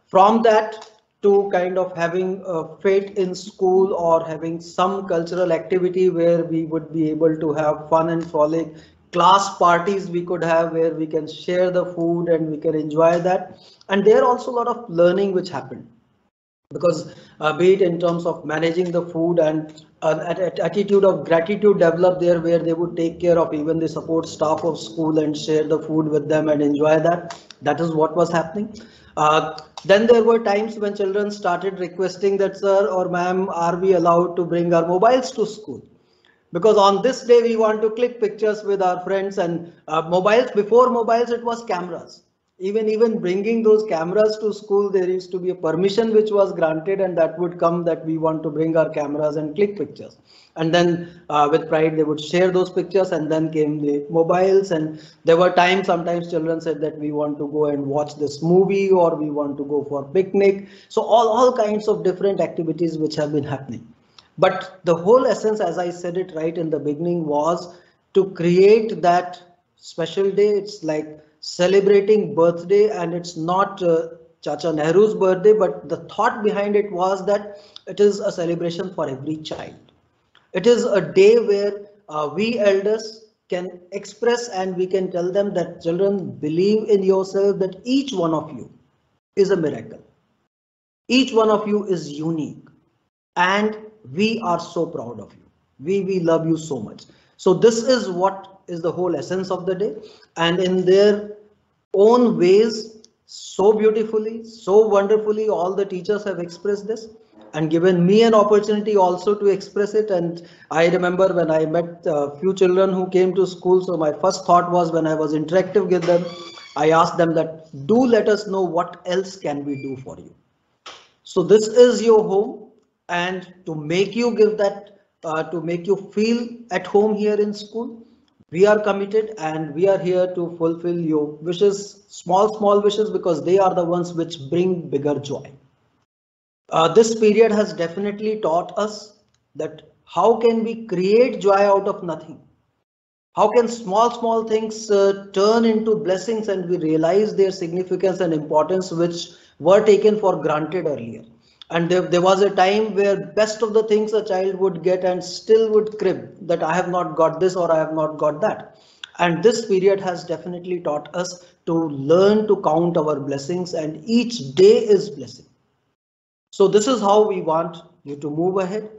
From that to kind of having a fete in school, or having some cultural activity where we would be able to have fun and frolic, class parties we could have where we can share the food and we can enjoy that. And there are also a lot of learning which happened, because be it in terms of managing the food, and an attitude of gratitude developed there, where they would take care of even the support staff of school and share the food with them and enjoy that. That is what was happening. Then there were times when children started requesting that, sir or ma'am, are we allowed to bring our mobiles to school? Because on this day we want to click pictures with our friends, and mobiles, before mobiles it was cameras. Even bringing those cameras to school, there used to be a permission which was granted, and that would come that we want to bring our cameras and click pictures. And then with pride they would share those pictures, and then came the mobiles. And there were times, sometimes children said that we want to go and watch this movie, or we want to go for picnic. So all kinds of different activities which have been happening. But the whole essence, as I said it right in the beginning, was to create that special day. It's like celebrating birthday, and it's not Chacha Nehru's birthday, but the thought behind it was that it is a celebration for every child. It is a day where we elders can express, and we can tell them that children, believe in yourself, that each one of you is a miracle. Each one of you is unique, and we are so proud of you. We love you so much. So this is what is the whole essence of the day. And in their own ways, so beautifully, so wonderfully, all the teachers have expressed this and given me an opportunity also to express it. And I remember when I met a few children who came to school, so my first thought was, when I was interactive with them, I asked them that, do let us know what else can we do for you. So this is your home, and to make you give that, to make you feel at home here in school, we are committed, and we are here to fulfill your wishes, small wishes, because they are the ones which bring bigger joy. This period has definitely taught us that how can we create joy out of nothing? How can small things turn into blessings, and we realize their significance and importance which were taken for granted earlier. And there was a time where best of the things a child would get and still would crib that I have not got this or I have not got that. And this period has definitely taught us to learn to count our blessings, and each day is blessing. So this is how we want you to move ahead.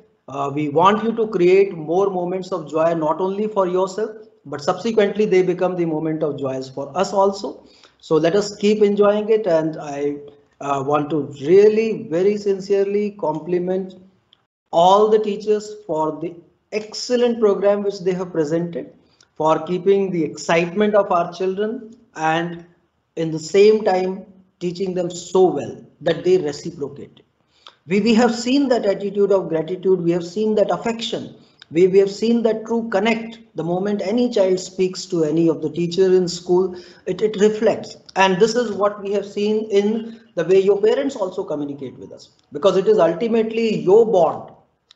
We want you to create more moments of joy, not only for yourself, but subsequently they become the moment of joys for us also. So let us keep enjoying it. And I want to really very sincerely compliment all the teachers for the excellent program which they have presented, for keeping the excitement of our children, and in the same time teaching them so well that they reciprocate. We have seen that attitude of gratitude, we have seen that affection, we have seen that true connect. The moment any child speaks to any of the teacher in school, it reflects. And this is what we have seen in the way your parents also communicate with us, because it is ultimately your bond.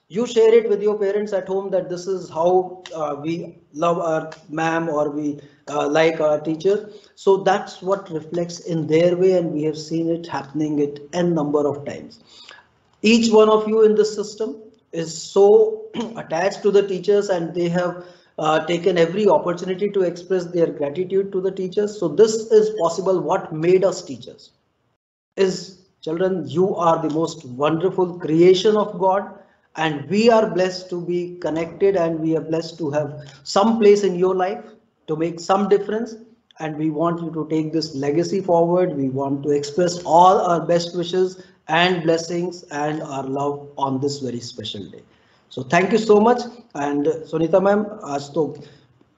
You share it with your parents at home that this is how we love our ma'am, or we like our teacher. So that's what reflects in their way, and we have seen it happening at n number of times. Each one of you in this system is so attached to the teachers, and they have taken every opportunity to express their gratitude to the teachers. So this is possible. What made us teachers is, children, you are the most wonderful creation of God, and we are blessed to be connected, and we are blessed to have some place in your life to make some difference. And we want you to take this legacy forward. We want to express all our best wishes and blessings and our love on this very special day. So thank you so much. And Sunita ma'am, आज तो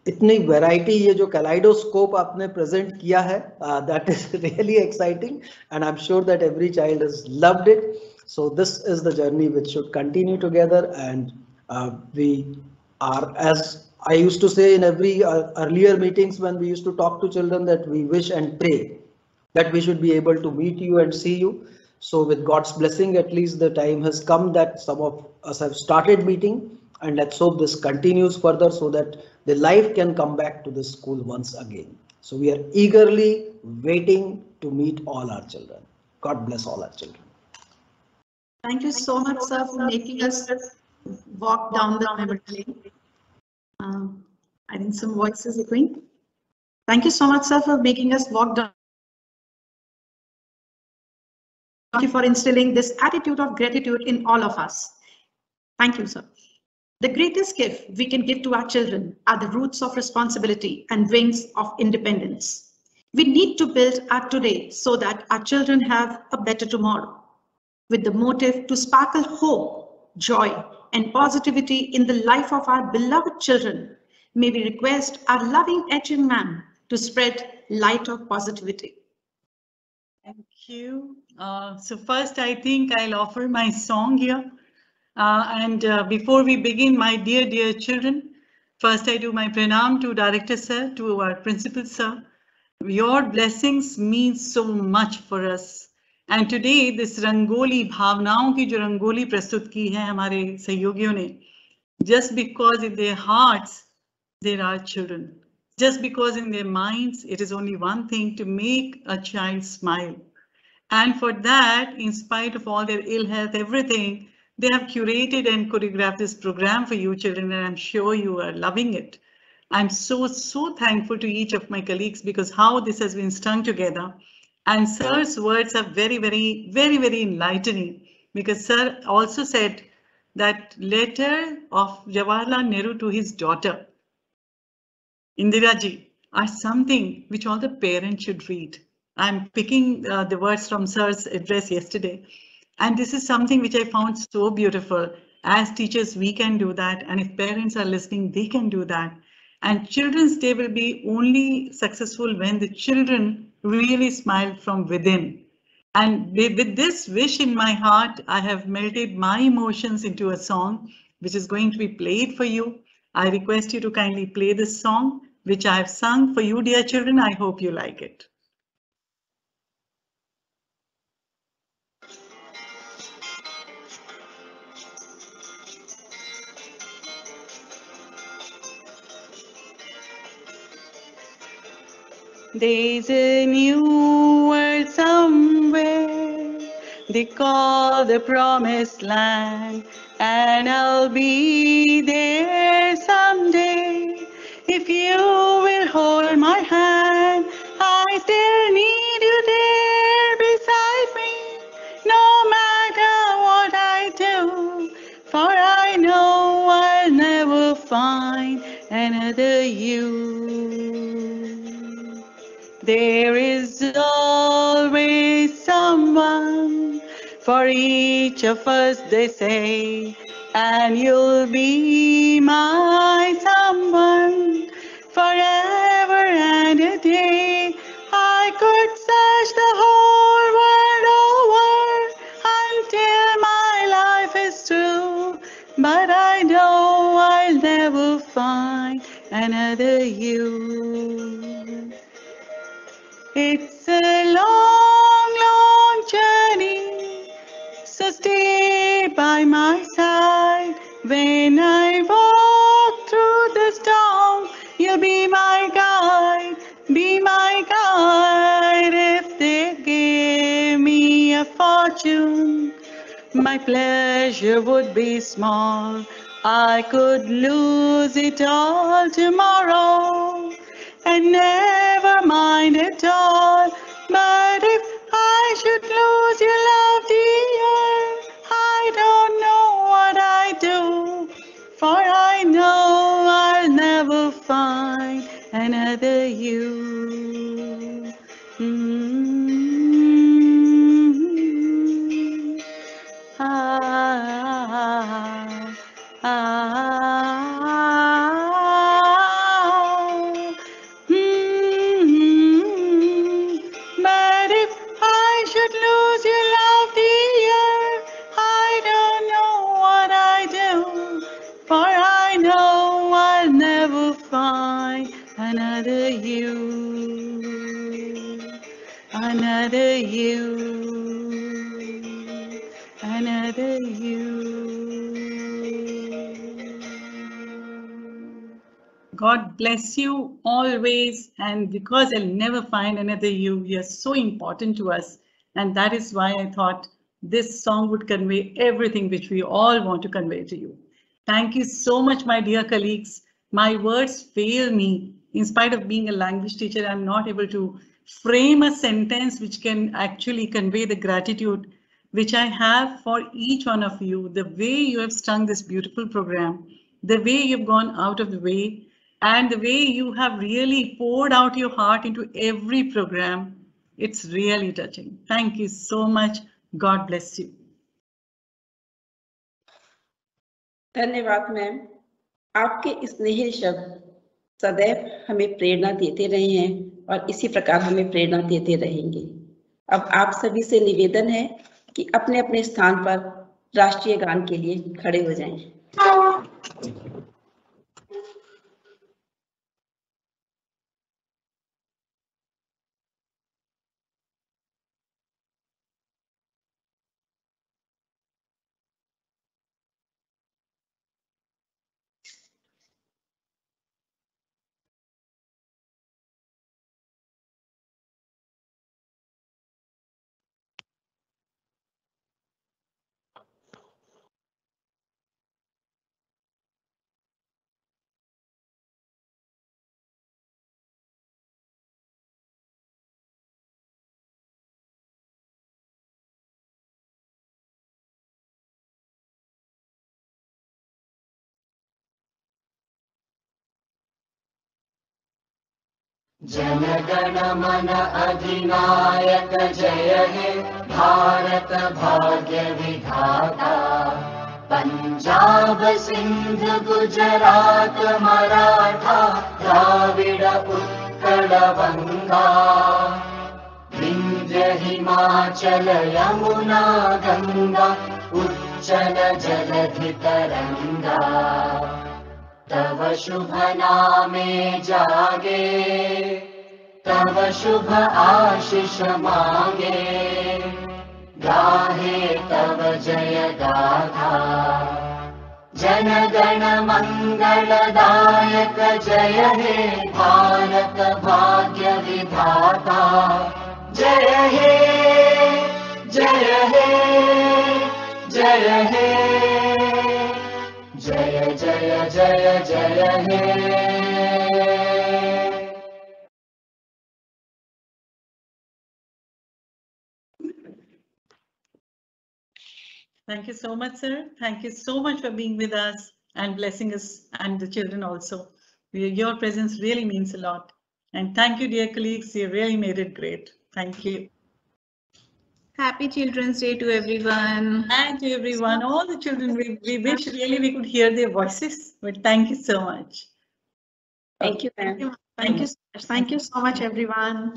इतनी variety, ये जो kaleidoscope आपने present किया है, that is really exciting, and I'm sure that every child has loved it. So this is the journey which should continue together, and we are, as I used to say in every earlier meetings when we used to talk to children, that we wish and pray that we should be able to meet you and see you. So with God's blessing, at least the time has come that some of us have started meeting, and let's hope this continues further so that the life can come back to the school once again. So we are eagerly waiting to meet all our children. God bless all our children. Thank you so much, sir, for making us walk down the memory lane. I think some voices are going. Thank you so much, sir, for making us walk down. Thank you for instilling this attitude of gratitude in all of us. Thank you, sir. The greatest gift we can give to our children are the roots of responsibility and wings of independence. We need to build our today so that our children have a better tomorrow. With the motive to sparkle hope, joy, and positivity in the life of our beloved children, may we request our loving HM ma'am to spread light of positivity. Thank you. So first, I think I'll offer my song here. Before we begin, my dear children, first I do my pranam to Director Sir, to our Principal Sir. Your blessings mean so much for us. And today, this Rangoli, भावनाओं की जो रंगोली प्रस्तुत की है हमारे सहयोगियों ने, just because in their hearts, there are children. Just because in their minds, it is only one thing, to make a child smile. And for that, in spite of all their ill health, everything, they have curated and choreographed this program for you children, and I'm sure you are loving it. I'm so thankful to each of my colleagues, because how this has been strung together. And Sir's words are very enlightening, because Sir also said that letter of Jawaharlal Nehru to his daughter, Indira Ji, are something which all the parents should read. I'm picking the words from Sir's address yesterday. And this is something which I found so beautiful. As teachers, we can do that. And if parents are listening, they can do that. And Children's Day will be only successful when the children really smile from within. And with this wish in my heart, I have melted my emotions into a song, which is going to be played for you. I request you to kindly play this song, which I have sung for you, dear children. I hope you like it. There's a new world somewhere, they call the promised land, and I'll be there someday. If you will hold my hand, I still need you there beside me, no matter what I do, for I know I'll never find another you. There is always someone for each of us, they say, and you'll be my someone forever and a day. I could search the whole world over until my life is through, but I know I'll never find another you. It's a long journey, so stay by my side. When I walk through the storm, you'll be my guide, be my guide. If they gave me a fortune, my pleasure would be small. I could lose it all tomorrow and never mind at all. But if I should lose your love, dear, I don't know what I do, for I know I'll never find another you. But if I should lose your love, dear, I don't know what I do, for I know I'll never find another you, another you, another you. God bless you always, and because I'll never find another you, you're so important to us, and that is why I thought this song would convey everything which we all want to convey to you. Thank you so much, my dear colleagues. My words fail me. In spite of being a language teacher, I'm not able to frame a sentence which can actually convey the gratitude which I have for each one of you, the way you have strung this beautiful program, the way you've gone out of the way and the way you have really poured out your heart into every program. It's really touching. Thank you so much. God bless you. धन्यवाद ma'am. आपके स्नेही शब्द सदैव हमें प्रेरणा देते रहे हैं और इसी प्रकार हमें प्रेरणा देते रहेंगे। अब आप सभी से निवेदन है कि अपने अपने स्थान पर राष्ट्रीय गान के लिए खड़े हो जाएं। जन गण मन अधिनायक जय हे भारत भाग्य विधाता। पंजाब सिंध गुजरात मराठा द्राविड़ उत्कल बंगा। विंध्य हिमाचल यमुना गंगा उच्चल जलधि तरंगा। तव शुभ नामे जागे तव शुभ आशीष मांगे। गाहे तव जय गाथा जन गण मंगलदायक जय हे भारत भाग्य विधाता। जय हे जय हे जय हे जय जय जय जय हे। Thank you so much, sir. Thank you so much for being with us and blessing us and the children also. Your presence really means a lot. And thank you, dear colleagues. You really made it great. Thank you. Happy Children's Day to everyone. And to everyone, all the children. We wish really we could hear their voices, but thank you so much. Thank you, ma'am. Thank you so much, everyone.